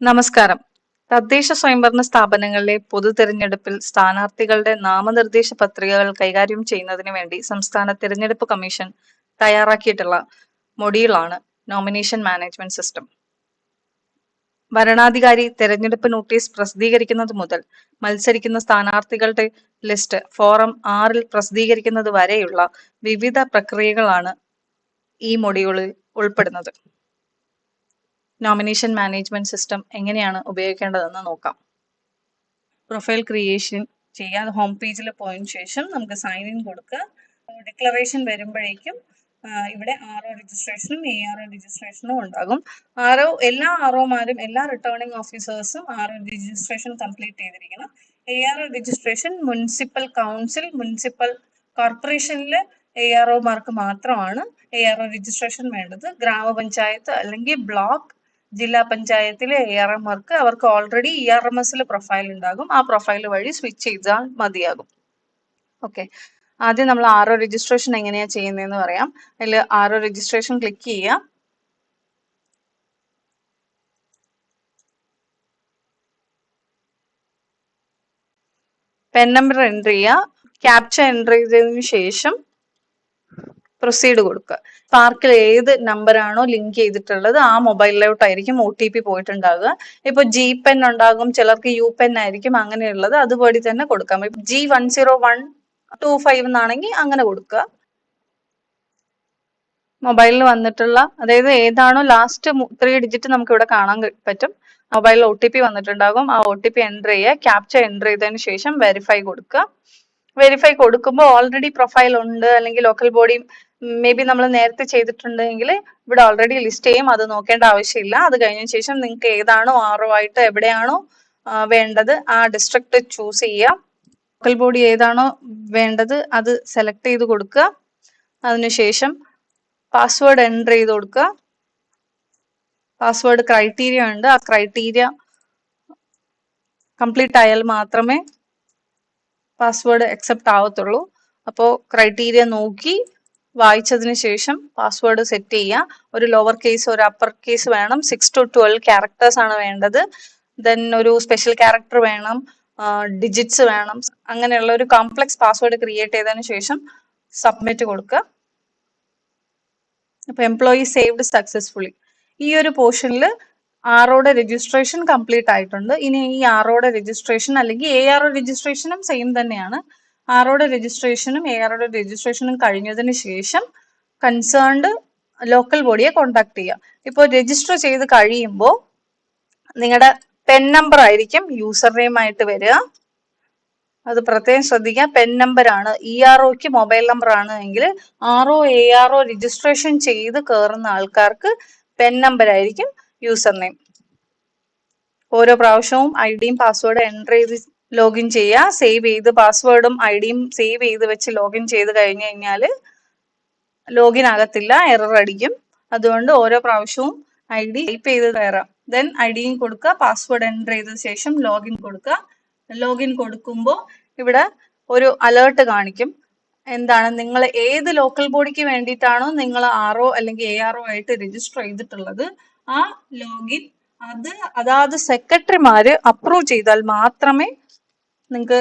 നമസ്കാരം. തദ്ദേശ സ്വയംഭരണ സ്ഥാപനങ്ങളിലെ പൊതുതെരഞ്ഞെടുപ്പിൽ സ്ഥാനാർത്ഥികളുടെ നാമനിർദ്ദേശ പത്രികകൾ കൈകാര്യം ചെയ്യുന്നതിന് വേണ്ടി സംസ്ഥാന തെരഞ്ഞെടുപ്പ് കമ്മീഷൻ തയ്യാറാക്കിയിട്ടുള്ള മൊഡ്യൂളാണ് നോമിനേഷൻ മാനേജ്മെന്റ് സിസ്റ്റം. വരണാധികാരി തെരഞ്ഞെടുപ്പ് നോട്ടീസ് പ്രസിദ്ധീകരിക്കുന്നത് മുതൽ മത്സരിക്കുന്ന സ്ഥാനാർത്ഥികളുടെ ലിസ്റ്റ് ഫോറം 6 പ്രസിദ്ധീകരിക്കുന്നത് വരെയുള്ള വിവിധ പ്രക്രിയകളാണ് ഈ മൊഡ്യൂളിൽ ഉൾപ്പെടുന്നത്. നോമിനേഷൻ മാനേജ്മെന്റ് സിസ്റ്റം എങ്ങനെയാണ് ഉപയോഗിക്കേണ്ടതെന്ന് നോക്കാം. പ്രൊഫൈൽ ക്രിയേഷൻ ചെയ്യാൻ ഹോം പേജിൽ പോയതിനു ശേഷം നമുക്ക് സൈൻ ഇൻ കൊടുക്കുക. ഡിക്ലറേഷൻ വരുമ്പോഴേക്കും ഇവിടെ RO രജിസ്ട്രേഷനും ARO രജിസ്ട്രേഷനും ഉണ്ടാകും. എല്ലാ ROമാരും എല്ലാ റിട്ടേണിംഗ് ഓഫീസേഴ്സും RO രജിസ്ട്രേഷൻ കംപ്ലീറ്റ് ചെയ്തിരിക്കണം. ARO registration municipal council, municipal കോർപ്പറേഷനിലെ AROമാർക്ക് മാത്രമാണ് ARO രജിസ്ട്രേഷൻ വേണ്ടത്. ഗ്രാമപഞ്ചായത്ത് അല്ലെങ്കിൽ ബ്ലോക്ക്, ജില്ലാ പഞ്ചായത്തിലെ ARMമാർക്ക് അവർക്ക് ഓൾറെഡി ERMSൽ പ്രൊഫൈൽ ഉണ്ടാകും. ആ പ്രൊഫൈൽ വഴി സ്വിച്ച് ചെയ്താൽ മതിയാകും. ഓക്കെ, ആദ്യം നമ്മൾ RO രജിസ്ട്രേഷൻ എങ്ങനെയാ ചെയ്യുന്നതെന്ന് പറയാം. അതിൽ RO രജിസ്ട്രേഷൻ ക്ലിക്ക് ചെയ്യുക. പെൻ നമ്പർ എൻ്റർ ചെയ്യുക. ക്യാപ്ച എൻ്റർ ചെയ്തതിനു ശേഷം പ്രൊസീഡ് കൊടുക്കുക. സ്പാർക്കിൽ ഏത് നമ്പറാണോ ലിങ്ക് ചെയ്തിട്ടുള്ളത് ആ മൊബൈലിലോട്ടായിരിക്കും OTP പോയിട്ടുണ്ടാകുക. ഇപ്പൊ GPEN ഉണ്ടാകും, ചിലർക്ക് UPEN ആയിരിക്കും, അങ്ങനെയുള്ളത് അതുപടി തന്നെ കൊടുക്കാം. G10125 എന്നാണെങ്കിൽ അങ്ങനെ കൊടുക്കുക. മൊബൈലിൽ വന്നിട്ടുള്ള, അതായത് ഏതാണോ ലാസ്റ്റ് 3 ഡിജിറ്റ് നമുക്ക് ഇവിടെ കാണാൻ പറ്റും. മൊബൈലിൽ OTP വന്നിട്ടുണ്ടാകും. ആ OTP എൻ്റർ ചെയ്യുക. ക്യാപ്ച എൻ്റർ ചെയ്തതിനു ശേഷം വെരിഫൈ കൊടുക്കുക. വെരിഫൈ കൊടുക്കുമ്പോൾ ഓൾറെഡി പ്രൊഫൈൽ ഉണ്ട് അല്ലെങ്കിൽ ലോക്കൽ ബോഡി മേ ബി നമ്മൾ നേരത്തെ ചെയ്തിട്ടുണ്ടെങ്കിൽ ഇവിടെ ഓൾറെഡി ലിസ്റ്റ് ചെയ്യും, അത് നോക്കേണ്ട ആവശ്യമില്ല. അത് കഴിഞ്ഞ ശേഷം നിങ്ങൾക്ക് ഏതാണോ RO ആയിട്ട് എവിടെയാണോ വേണ്ടത് ആ ഡിസ്ട്രിക്ട് ചൂസ് ചെയ്യുക. ലോക്കൽ ബോഡി ഏതാണോ വേണ്ടത് അത് സെലക്ട് ചെയ്ത് കൊടുക്കുക. അതിനുശേഷം പാസ്വേഡ് എൻ്റർ ചെയ്ത് കൊടുക്കുക. പാസ്വേഡ് ക്രൈറ്റീരിയ ഉണ്ട്, ആ ക്രൈറ്റീരിയ കംപ്ലീറ്റ് ആയാൽ മാത്രമേ പാസ്വേഡ് അക്സെപ്റ്റ് ആവത്തുള്ളൂ. അപ്പോൾ ക്രൈറ്റീരിയ നോക്കി വായിച്ചതിന് ശേഷം പാസ്വേഡ് സെറ്റ് ചെയ്യുക. ഒരു ലോവർ കേസ് ഒരു അപ്പർ കേസ് വേണം. 6 to 12 ക്യാരക്ടേഴ്സ് ആണ് വേണ്ടത്. ദെൻ ഒരു സ്പെഷ്യൽ ക്യാരക്ടർ വേണം, ഡിജിറ്റ്സ് വേണം. അങ്ങനെയുള്ള ഒരു കോംപ്ലക്സ് പാസ്വേഡ് ക്രിയേറ്റ് ചെയ്തതിന് ശേഷം സബ്മിറ്റ് കൊടുക്കുക. അപ്പൊ എംപ്ലോയി സേവ്ഡ് സക്സസ്ഫുള്ളി. ഈ ഒരു പോർഷനിൽ ROയുടെ രജിസ്ട്രേഷൻ കംപ്ലീറ്റ് ആയിട്ടുണ്ട്. ഇനി ഈ ROയുടെ രജിസ്ട്രേഷൻ അല്ലെങ്കിൽ ARO രജിസ്ട്രേഷനും സെയിം തന്നെയാണ്. ROയുടെ രജിസ്ട്രേഷനും AROയുടെ രജിസ്ട്രേഷനും കഴിഞ്ഞതിന് ശേഷം കൺസേൺഡ് ലോക്കൽ ബോഡിയെ കോൺടാക്ട് ചെയ്യുക. ഇപ്പോൾ രജിസ്റ്റർ ചെയ്ത് കഴിയുമ്പോൾ നിങ്ങളുടെ പെൻ നമ്പർ ആയിരിക്കും യൂസർ നെയിം ആയിട്ട് വരിക. അത് പ്രത്യേകം ശ്രദ്ധിക്കുക. പെൻ നമ്പർ ആണ്. EROയ്ക്ക് മൊബൈൽ നമ്പർ ആണ് എങ്കിൽ RO ARO രജിസ്ട്രേഷൻ ചെയ്ത് കയറുന്ന ആൾക്കാർക്ക് പെൻ നമ്പർ ആയിരിക്കും യൂസർ നെയിം. ഓരോ പ്രാവശ്യവും ഐഡിയും പാസ്വേഡും എൻ്റർ ചെയ്ത് ലോഗിൻ ചെയ്യുക. സേവ് ചെയ്ത് പാസ്വേഡും ഐഡിയും സേവ് ചെയ്ത് വെച്ച് ലോഗിൻ ചെയ്ത് കഴിഞ്ഞു കഴിഞ്ഞാൽ ലോഗിൻ ആകത്തില്ല, എറർ അടിക്കും. അതുകൊണ്ട് ഓരോ പ്രാവശ്യവും ID ടൈപ്പ് ചെയ്ത് കയറാം. ദെൻ ഐഡിയും കൊടുക്കുക, പാസ്വേഡ് എൻ്റർ ചെയ്ത ശേഷം ലോഗിൻ കൊടുക്കുക. ലോഗിൻ കൊടുക്കുമ്പോൾ ഇവിടെ ഒരു അലേർട്ട് കാണിക്കും. എന്താണ്, നിങ്ങൾ ഏത് ലോക്കൽ ബോഡിക്ക് വേണ്ടിയിട്ടാണോ നിങ്ങൾ RO അല്ലെങ്കിൽ ARO ആയിട്ട് രജിസ്റ്റർ ചെയ്തിട്ടുള്ളത് ആ ലോഗിൻ അതാത് സെക്രട്ടറിമാര് അപ്രൂവ് ചെയ്താൽ മാത്രമേ നിങ്ങൾക്ക്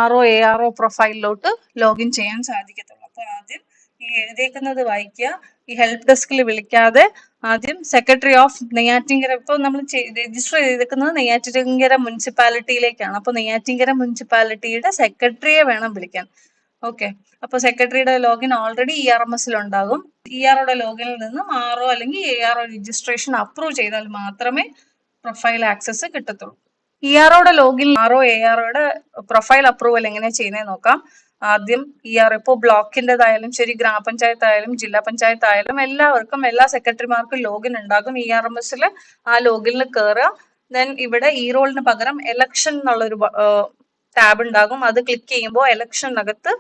RO ARO പ്രൊഫൈലിലോട്ട് ലോഗിൻ ചെയ്യാൻ സാധിക്കത്തുള്ളൂ. അപ്പൊ ആദ്യം ഈ എഴുതിയേക്കുന്നത് വായിക്കുക. ഈ ഹെൽപ്പ് ഡെസ്കിൽ വിളിക്കാതെ ആദ്യം സെക്രട്ടറി ഓഫ് നെയ്യാറ്റിൻകര, ഇപ്പോൾ നമ്മൾ രജിസ്റ്റർ ചെയ്തിരിക്കുന്നത് നെയ്യാറ്റിൻകര മുനിസിപ്പാലിറ്റിയിലേക്കാണ്. അപ്പൊ നെയ്യാറ്റിൻകര മുനിസിപ്പാലിറ്റിയുടെ സെക്രട്ടറിയെ വേണം വിളിക്കാൻ. ഓക്കെ, അപ്പൊ സെക്രട്ടറിയുടെ ലോഗിൻ ഓൾറെഡി ERMSൽ ഉണ്ടാകും. EROയുടെ ലോഗിനിൽ നിന്നും RO അല്ലെങ്കിൽ ARO രജിസ്ട്രേഷൻ അപ്രൂവ് ചെയ്താൽ മാത്രമേ പ്രൊഫൈൽ ആക്സസ് കിട്ടത്തുള്ളൂ. EROയുടെ ലോഗിൻ RO AROയുടെ പ്രൊഫൈൽ അപ്രൂവൽ എങ്ങനെ ചെയ്യുന്നത് നോക്കാം. ആദ്യം ERO ഇപ്പോൾ ബ്ലോക്കിൻ്റെതായാലും ശരി, ഗ്രാമപഞ്ചായത്ത് ആയാലും ജില്ലാ പഞ്ചായത്ത് ആയാലും എല്ലാവർക്കും എല്ലാ സെക്രട്ടറിമാർക്കും ലോഗിൻ ഉണ്ടാകും. ERMSൽ ആ ലോഗിനിൽ കയറുക. ദെൻ ഇവിടെ റോളിന് പകരം എലക്ഷൻ എന്നുള്ളൊരു ടാബ് ഉണ്ടാകും. അത് ക്ലിക്ക് ചെയ്യുമ്പോൾ എലക്ഷനകത്ത്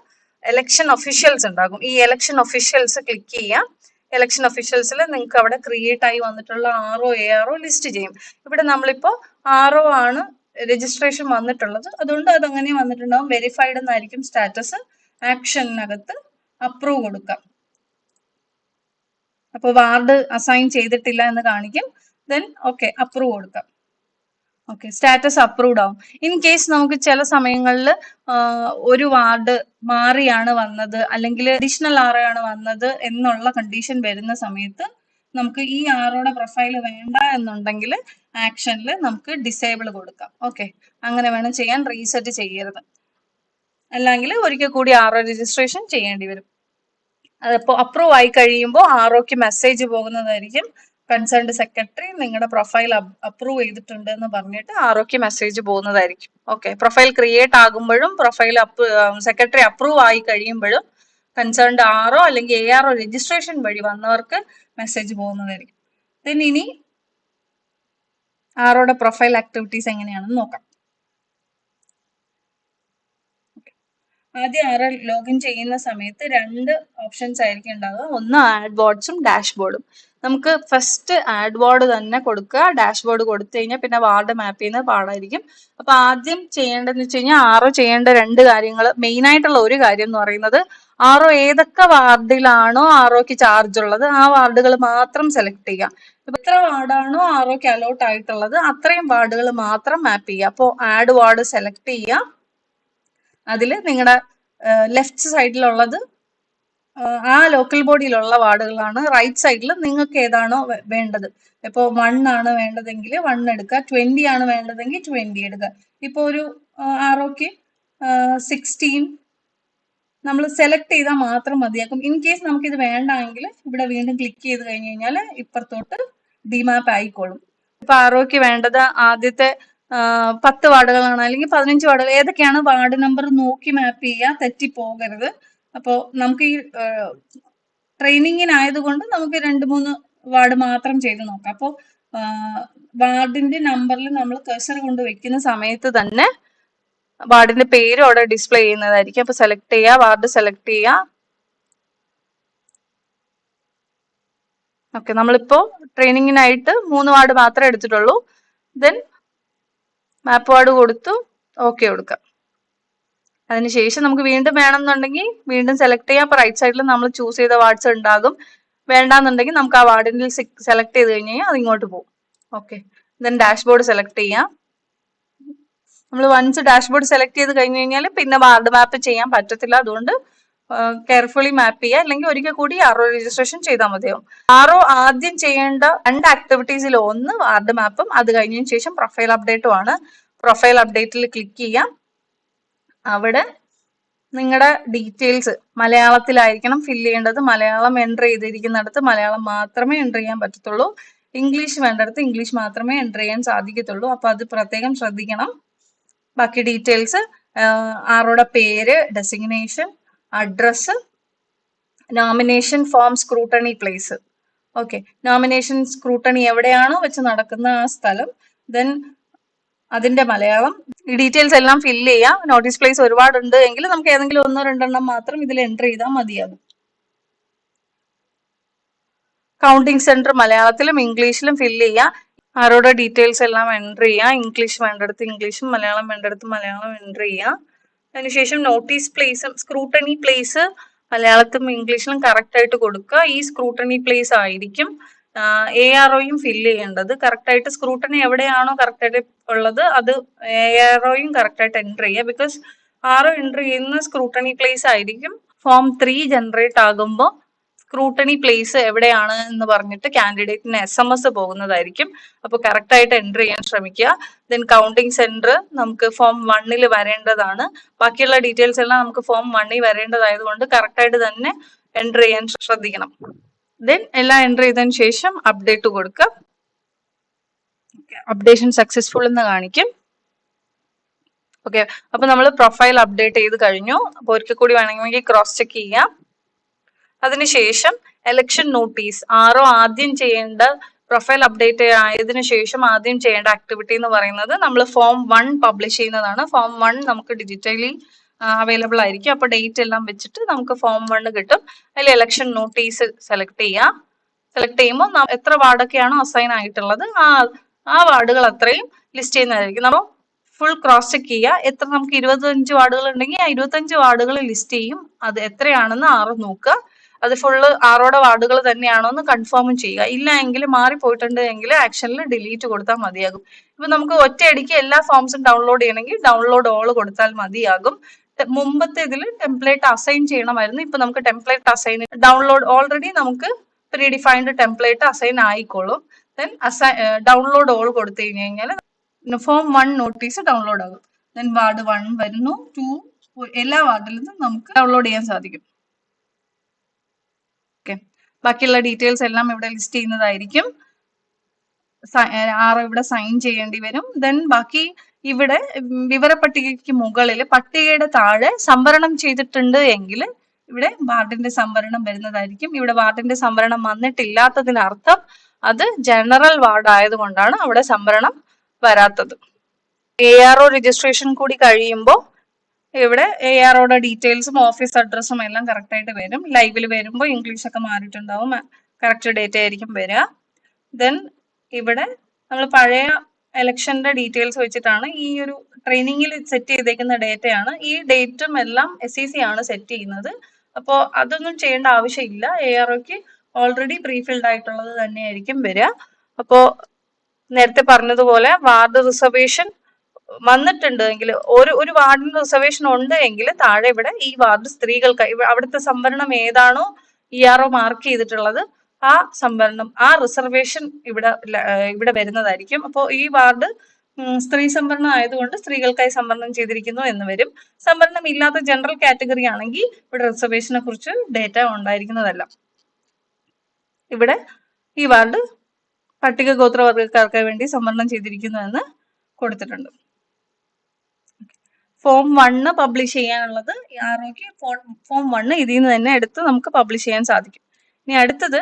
എലക്ഷൻ ഒഫീഷ്യൽസ് ഉണ്ടാകും. ഈ എലക്ഷൻ ഒഫീഷ്യൽസ് ക്ലിക്ക് ചെയ്യാം. എലക്ഷൻ ഒഫീഷ്യൽസിൽ നിങ്ങൾക്ക് അവിടെ ക്രിയേറ്റ് ആയി വന്നിട്ടുള്ള RO ARO ലിസ്റ്റ് ചെയ്യും. ഇവിടെ നമ്മളിപ്പോ RO ആണ് രജിസ്ട്രേഷൻ വന്നിട്ടുള്ളത്, അതുകൊണ്ട് അതങ്ങനെ വന്നിട്ടുണ്ടാവും. വെരിഫൈഡ് എന്നായിരിക്കും സ്റ്റാറ്റസ്. ആക്ഷനകത്ത് അപ്രൂവ് കൊടുക്കാം. അപ്പോൾ വാർഡ് അസൈൻ ചെയ്തിട്ടില്ല എന്ന് കാണിക്കും. ദെൻ ഓക്കെ, അപ്രൂവ് കൊടുക്കാം. ഓക്കെ, സ്റ്റാറ്റസ് അപ്രൂവ്ഡ് ആവും. ഇൻ കേസ് നമുക്ക് ചില സമയങ്ങളിൽ ഒരു വാർഡ് മാറിയാണ് വന്നത് അല്ലെങ്കിൽ അഡീഷണൽ ആറോയാണ് വന്നത് എന്നുള്ള കണ്ടീഷൻ വരുന്ന സമയത്ത് നമുക്ക് ഈ ആറോടെ പ്രൊഫൈൽ വേണ്ട എന്നുണ്ടെങ്കിൽ ആക്ഷനിൽ നമുക്ക് ഡിസേബിൾ കൊടുക്കാം. ഓക്കെ, അങ്ങനെ വേണം ചെയ്യാൻ, റീസെറ്റ് ചെയ്യരുത്. അല്ലെങ്കിൽ ഒരിക്കൽ കൂടി ആറോ രജിസ്ട്രേഷൻ ചെയ്യേണ്ടി വരും. അതിപ്പോൾ അപ്രൂവ് ആയി കഴിയുമ്പോൾ ആർഒക്ക് മെസ്സേജ് പോകുന്നതായിരിക്കും. കൺസേൺഡ് സെക്രട്ടറി നിങ്ങളുടെ പ്രൊഫൈൽ അപ്രൂവ് ചെയ്തിട്ടുണ്ട് എന്ന് പറഞ്ഞിട്ട് ആർഒക്ക് മെസ്സേജ് പോകുന്നതായിരിക്കും. ഓക്കെ, പ്രൊഫൈൽ ക്രിയേറ്റ് ആകുമ്പോഴും പ്രൊഫൈൽ സെക്രട്ടറി അപ്രൂവ് ആയി കഴിയുമ്പോഴും കൺസേൺഡ് ആർഒ അല്ലെങ്കിൽ ARO രജിസ്ട്രേഷൻ വഴി വന്നവർക്ക് മെസ്സേജ് പോകുന്നതായിരിക്കും. ദെൻ ഇനി ആർഒയുടെ പ്രൊഫൈൽ ആക്ടിവിറ്റീസ് എങ്ങനെയാണെന്ന് നോക്കാം. ആദ്യം ആറ് ലോഗിൻ ചെയ്യുന്ന സമയത്ത് രണ്ട് ഓപ്ഷൻസ് ആയിരിക്കും ഉണ്ടാവുക. ഒന്ന് ആഡ് ബോർഡ്സും ഡാഷ്ബോർഡും. നമുക്ക് ഫസ്റ്റ് ആഡ് ബോർഡ് തന്നെ കൊടുക്കുക. ഡാഷ്ബോർഡ് കൊടുത്തു കഴിഞ്ഞാൽ പിന്നെ വാർഡ് മാപ്പ് ചെയ്യുന്നത് പാടായിരിക്കും. അപ്പൊ ആദ്യം ചെയ്യേണ്ടതെന്ന് വെച്ച് കഴിഞ്ഞാൽ ആറോ ചെയ്യേണ്ട രണ്ട് കാര്യങ്ങൾ, മെയിൻ ആയിട്ടുള്ള ഒരു കാര്യം എന്ന് പറയുന്നത് ആറോ ഏതൊക്കെ വാർഡിലാണോ ആറോക്ക് ചാർജ് ഉള്ളത് ആ വാർഡുകൾ മാത്രം സെലക്ട് ചെയ്യുക. എത്ര വാർഡാണോ ആറോക്ക് അലോട്ട് ആയിട്ടുള്ളത് അത്രയും വാർഡുകൾ മാത്രം മാപ്പ് ചെയ്യുക. അപ്പോൾ ആഡ് വാർഡ് സെലക്ട് ചെയ്യുക. അതിൽ നിങ്ങളുടെ ലെഫ്റ്റ് സൈഡിലുള്ളത് ആ ലോക്കൽ ബോഡിയിലുള്ള വാർഡുകളാണ്. റൈറ്റ് സൈഡിൽ നിങ്ങൾക്ക് ഏതാണോ വേണ്ടത്, ഇപ്പോൾ 1 ആണ് വേണ്ടതെങ്കിൽ 1 എടുക്കുക, 20 ആണ് വേണ്ടതെങ്കിൽ 20 എടുക്കുക. ഇപ്പോൾ ഒരു ആറോക്ക് 16 നമ്മൾ സെലക്ട് ചെയ്താൽ മാത്രം മതിയാക്കും. ഇൻ കേസ് നമുക്കിത് വേണ്ടെങ്കിൽ ഇവിടെ വീണ്ടും ക്ലിക്ക് ചെയ്ത് കഴിഞ്ഞ് കഴിഞ്ഞാൽ ഇപ്പുറത്തോട്ട് ഡിമാപ്പ് ആയിക്കോളും. ഇപ്പൊ ആറോക്ക് വേണ്ടത് ആദ്യത്തെ 10 വാർഡുകളാണ് അല്ലെങ്കിൽ 15 വാർഡുകൾ, ഏതൊക്കെയാണ് വാർഡ് നമ്പർ നോക്കി മാപ്പ് ചെയ്യുക, തെറ്റിപ്പോകരുത്. അപ്പോൾ നമുക്ക് ഈ ട്രെയിനിങ്ങിനായതുകൊണ്ട് നമുക്ക് 2-3 വാർഡ് മാത്രം ചെയ്ത് നോക്കാം. അപ്പോൾ വാർഡിന്റെ നമ്പറിൽ നമ്മൾ കഴ്സർ കൊണ്ട് വെക്കുന്ന സമയത്ത് തന്നെ വാർഡിന്റെ പേര് അവിടെ ഡിസ്പ്ലേ ചെയ്യുന്നതായിരിക്കും. അപ്പൊ സെലക്ട് ചെയ്യുക, വാർഡ് സെലക്ട് ചെയ്യുക. ഓക്കെ, നമ്മളിപ്പോ ട്രെയിനിങ്ങിനായിട്ട് 3 വാർഡ് മാത്രമേ എടുത്തിട്ടുള്ളൂ. ദെൻ മാപ്പ് വാർഡ് കൊടുത്തു, ഓക്കെ കൊടുക്കാം. അതിനുശേഷം നമുക്ക് വീണ്ടും വേണമെന്നുണ്ടെങ്കിൽ വീണ്ടും സെലക്ട് ചെയ്യാം. അപ്പൊ റൈറ്റ് സൈഡിൽ നമ്മൾ ചൂസ് ചെയ്ത വാർഡ്സ് ഉണ്ടാകും. വേണ്ടാന്നുണ്ടെങ്കിൽ നമുക്ക് ആ വാർഡിൽ സെലക്ട് ചെയ്ത് കഴിഞ്ഞ് കഴിഞ്ഞാൽ അത് ഇങ്ങോട്ട് പോകും. ഓക്കെ, ദെൻ ഡാഷ്ബോർഡ് സെലക്ട് ചെയ്യാം. നമ്മൾ വൺസ് ഡാഷ്ബോർഡ് സെലക്ട് ചെയ്ത് കഴിഞ്ഞ് കഴിഞ്ഞാൽ പിന്നെ വാർഡ് മാപ്പ് ചെയ്യാൻ പറ്റത്തില്ല. അതുകൊണ്ട് കെയർഫുള്ളി മാപ്പ് ചെയ്യുക, അല്ലെങ്കിൽ ഒരിക്കൽ കൂടി ആർഒ രജിസ്ട്രേഷൻ ചെയ്താൽ മതിയാവും. ആർഒ ആദ്യം ചെയ്യേണ്ട 2 ആക്ടിവിറ്റീസിൽ ഒന്ന് വാർഡ് മാപ്പും അത് കഴിഞ്ഞതിന് ശേഷം പ്രൊഫൈൽ അപ്ഡേറ്റും ആണ്. പ്രൊഫൈൽ അപ്ഡേറ്റിൽ ക്ലിക്ക് ചെയ്യാം. അവിടെ നിങ്ങളുടെ ഡീറ്റെയിൽസ് മലയാളത്തിലായിരിക്കണം ഫില്ല് ചെയ്യേണ്ടത്. മലയാളം എൻ്റർ ചെയ്തിരിക്കുന്നിടത്ത് മലയാളം മാത്രമേ എൻ്റർ ചെയ്യാൻ പറ്റത്തുള്ളൂ. ഇംഗ്ലീഷ് വേണ്ടിടത്ത് ഇംഗ്ലീഷ് മാത്രമേ എൻ്റർ ചെയ്യാൻ സാധിക്കത്തുള്ളൂ. അപ്പൊ അത് പ്രത്യേകം ശ്രദ്ധിക്കണം. ബാക്കി ഡീറ്റെയിൽസ് ആറുടെ പേര്, designation, address, nomination form, scrutiny place. Okay, nomination scrutiny എവിടെയാണോ വെച്ച് നടക്കുന്ന ആ സ്ഥലം, ദെൻ അതിന്റെ മലയാളം, ഈ ഡീറ്റെയിൽസ് എല്ലാം ഫില്ല് ചെയ്യാം. നോട്ടീസ് പ്ലേസ് ഒരുപാടുണ്ട് എങ്കിൽ നമുക്ക് ഏതെങ്കിലും 1-2 മാത്രം ഇതിൽ എൻ്റർ ചെയ്താൽ മതിയാകും. കൗണ്ടിങ് സെന്റർ മലയാളത്തിലും ഇംഗ്ലീഷിലും ഫില്ല് ചെയ്യാം. ആരോടെ ഡീറ്റെയിൽസ് എല്ലാം എൻ്റർ ചെയ്യാം. ഇംഗ്ലീഷ് വേണ്ടിടത്ത് ഇംഗ്ലീഷും മലയാളം വേണ്ടിടത്ത് മലയാളം എൻ്റർ ചെയ്യാം. അതിനുശേഷം നോട്ടീസ് പ്ലേസും സ്ക്രൂട്ടണി പ്ലേസ് മലയാളത്തിലും ഇംഗ്ലീഷിലും കറക്റ്റ് ആയിട്ട് കൊടുക്കുക. ഈ സ്ക്രൂട്ടണി പ്ലേസ് ആയിരിക്കും AROയും ഫില്ല് ചെയ്യേണ്ടത്. കറക്റ്റ് ആയിട്ട് സ്ക്രൂട്ടണി എവിടെയാണോ കറക്റ്റ് ആയിട്ട് ഉള്ളത് അത് AROയും കറക്റ്റ് ആയിട്ട് എൻ്റർ ചെയ്യുക. ബിക്കോസ് ആറോ എൻ്റർ ചെയ്യുന്ന സ്ക്രൂട്ടണി പ്ലേസ് ആയിരിക്കും. ഫോം 3 ജനറേറ്റ് ആകുമ്പോൾ സ്ക്രൂട്ടണി പ്ലേസ് എവിടെയാണ് എന്ന് പറഞ്ഞിട്ട് കാൻഡിഡേറ്റിന് SMS പോകുന്നതായിരിക്കും. അപ്പോൾ കറക്റ്റ് ആയിട്ട് എൻ്റർ ചെയ്യാൻ ശ്രമിക്കുക. ദെൻ കൗണ്ടിങ് സെന്റർ നമുക്ക് ഫോം 1 വരേണ്ടതാണ്. ബാക്കിയുള്ള ഡീറ്റെയിൽസ് എല്ലാം നമുക്ക് ഫോം 1 വരേണ്ടതായതുകൊണ്ട് കറക്റ്റ് ആയിട്ട് തന്നെ എൻ്റർ ചെയ്യാൻ ശ്രദ്ധിക്കണം. ദെൻ എല്ലാം എൻ്റർ ചെയ്തതിന് ശേഷം അപ്ഡേറ്റ് കൊടുക്കുക. അപ്ഡേഷൻ സക്സസ്ഫുൾ എന്ന് കാണിക്കും. ഓക്കെ, അപ്പൊ നമ്മൾ പ്രൊഫൈൽ അപ്ഡേറ്റ് ചെയ്ത് കഴിഞ്ഞു. അപ്പൊ ഒരിക്കൽ കൂടി വേണമെങ്കിൽ ക്രോസ് ചെക്ക് ചെയ്യാം. അതിനുശേഷം എലക്ഷൻ നോട്ടീസ് ആറോ ആദ്യം ചെയ്യേണ്ട, പ്രൊഫൈൽ അപ്ഡേറ്റ് ആയതിനു ശേഷം ആദ്യം ചെയ്യേണ്ട ആക്ടിവിറ്റി എന്ന് പറയുന്നത് നമ്മൾ ഫോം 1 പബ്ലിഷ് ചെയ്യുന്നതാണ്. ഫോം 1 നമുക്ക് ഡിജിറ്റലി അവൈലബിൾ ആയിരിക്കും. അപ്പൊ ഡേറ്റ് എല്ലാം വെച്ചിട്ട് നമുക്ക് ഫോം 1 കിട്ടും. അതിൽ എലക്ഷൻ നോട്ടീസ് സെലക്ട് ചെയ്യാം. സെലക്ട് ചെയ്യുമ്പോൾ എത്ര വാർഡൊക്കെയാണോ അസൈൻ ആയിട്ടുള്ളത് ആ വാർഡുകൾ അത്രയും ലിസ്റ്റ് ചെയ്യുന്നതായിരിക്കും. നമ്മൾ ഫുൾ ക്രോസ് ചെക്ക് ചെയ്യുക. എത്ര നമുക്ക് 25 വാർഡുകൾ ഉണ്ടെങ്കിൽ ആ 25 വാർഡുകൾ ലിസ്റ്റ് ചെയ്യും. അത് എത്രയാണെന്ന് ആറ് നോക്കുക. അത് ഫുള്ള് ആറോടെ വാർഡുകൾ തന്നെയാണോ എന്ന് കൺഫേം ചെയ്യുക. ഇല്ല എങ്കിൽ മാറിപ്പോയിട്ടുണ്ട് എങ്കിൽ ആക്ഷനിൽ ഡിലീറ്റ് കൊടുത്താൽ മതിയാകും. ഇപ്പൊ നമുക്ക് ഒറ്റയടിക്ക് എല്ലാ ഫോംസും ഡൗൺലോഡ് ചെയ്യണമെങ്കിൽ ഡൗൺലോഡ് ഓൾ കൊടുത്താൽ മതിയാകും. മുമ്പത്തെ ഇതിൽ ടെംപ്ലേറ്റ് അസൈൻ ചെയ്യണമായിരുന്നു. ഇപ്പൊ നമുക്ക് ടെംപ്ലേറ്റ് അസൈൻ ഡൗൺലോഡ് ഓൾറെഡി നമുക്ക് പ്രീ ഡിഫൈൻഡ് ടെംപ്ലേറ്റ് അസൈൻ ആയിക്കോളും. ദെൻ ഡൗൺലോഡ് ഓൾ കൊടുത്തു കഴിഞ്ഞ് കഴിഞ്ഞാൽ ഫോം 1 നോട്ടീസ് ഡൗൺലോഡ് ആകും. ദെൻ വാർഡ് 1 വരുന്നു, 2 എല്ലാ വാർഡിൽ നിന്നും നമുക്ക് ഡൗൺലോഡ് ചെയ്യാൻ സാധിക്കും. ഓക്കെ, ബാക്കിയുള്ള ഡീറ്റെയിൽസ് എല്ലാം ഇവിടെ ലിസ്റ്റ് ചെയ്യുന്നതായിരിക്കും. ആറ് ഇവിടെ സൈൻ ചെയ്യേണ്ടി വരും. ദെൻ ബാക്കി ഇവിടെ വിവരപ്പട്ടികയ്ക്ക് മുകളിൽ പട്ടികയുടെ താഴെ സംവരണം ചെയ്തിട്ടുണ്ട് എങ്കിൽ ഇവിടെ വാർഡിന്റെ സംവരണം വരുന്നതായിരിക്കും. ഇവിടെ വാർഡിന്റെ സംവരണം വന്നിട്ടില്ലാത്തതിനർത്ഥം അത് ജനറൽ വാർഡ് ആയതുകൊണ്ടാണ് അവിടെ സംവരണം വരാത്തത്. ARO രജിസ്ട്രേഷൻ കൂടി കഴിയുമ്പോൾ ഇവിടെ AROയുടെ ഡീറ്റെയിൽസും ഓഫീസ് അഡ്രസ്സും എല്ലാം കറക്റ്റ് ആയിട്ട് വരും. ലൈവിൽ വരുമ്പോൾ ഇംഗ്ലീഷ് ഒക്കെ മാറിയിട്ടുണ്ടാവും, കറക്റ്റ് ഡേറ്റ് ആയിരിക്കും വരിക. ദെൻ ഇവിടെ നമ്മൾ പഴയ ഇലക്ഷന്റെ ഡീറ്റെയിൽസ് വെച്ചിട്ടാണ് ഈ ഒരു ട്രെയിനിങ്ങിൽ സെറ്റ് ചെയ്തേക്കുന്ന ഡേറ്റയാണ്. ഈ ഡേറ്റും എല്ലാം SEC ആണ് സെറ്റ് ചെയ്യുന്നത്. അപ്പോൾ അതൊന്നും ചെയ്യേണ്ട ആവശ്യമില്ല. AROക്ക് ഓൾറെഡി പ്രീഫിൽഡ് ആയിട്ടുള്ളത് തന്നെയായിരിക്കും വരിക. അപ്പോൾ നേരത്തെ പറഞ്ഞതുപോലെ വാർഡ് റിസർവേഷൻ വന്നിട്ടുണ്ട് എങ്കിൽ ഒരു വാർഡിന് റിസർവേഷൻ ഉണ്ട് എങ്കിൽ താഴെ ഇവിടെ ഈ വാർഡ് സ്ത്രീകൾക്ക് അവിടുത്തെ സംവരണം ഏതാണോ ERO മാർക്ക് ചെയ്തിട്ടുള്ളത് ആ സംവരണം ആ റിസർവേഷൻ ഇവിടെ വരുന്നതായിരിക്കും. അപ്പോൾ ഈ വാർഡ് സ്ത്രീ സംവരണം ആയതുകൊണ്ട് സ്ത്രീകൾക്കായി സംവരണം ചെയ്തിരിക്കുന്നു എന്ന് വരും. സംവരണം ഇല്ലാത്ത ജനറൽ കാറ്റഗറി ആണെങ്കിൽ ഇവിടെ റിസർവേഷനെ കുറിച്ച് ഡേറ്റ ഉണ്ടായിരിക്കുന്നതല്ല. ഇവിടെ ഈ വാർഡ് പട്ടിക ഗോത്രവർഗക്കാർക്ക് വേണ്ടി സംവരണം ചെയ്തിരിക്കുന്നു എന്ന് കൊടുത്തിട്ടുണ്ട്. ഫോം 1 പബ്ലിഷ് ചെയ്യാനുള്ളത് EROക്ക് ഫോം 1 ഇതിൽ നിന്ന് തന്നെ എടുത്ത് നമുക്ക് പബ്ലിഷ് ചെയ്യാൻ സാധിക്കും. ഇനി അടുത്തത്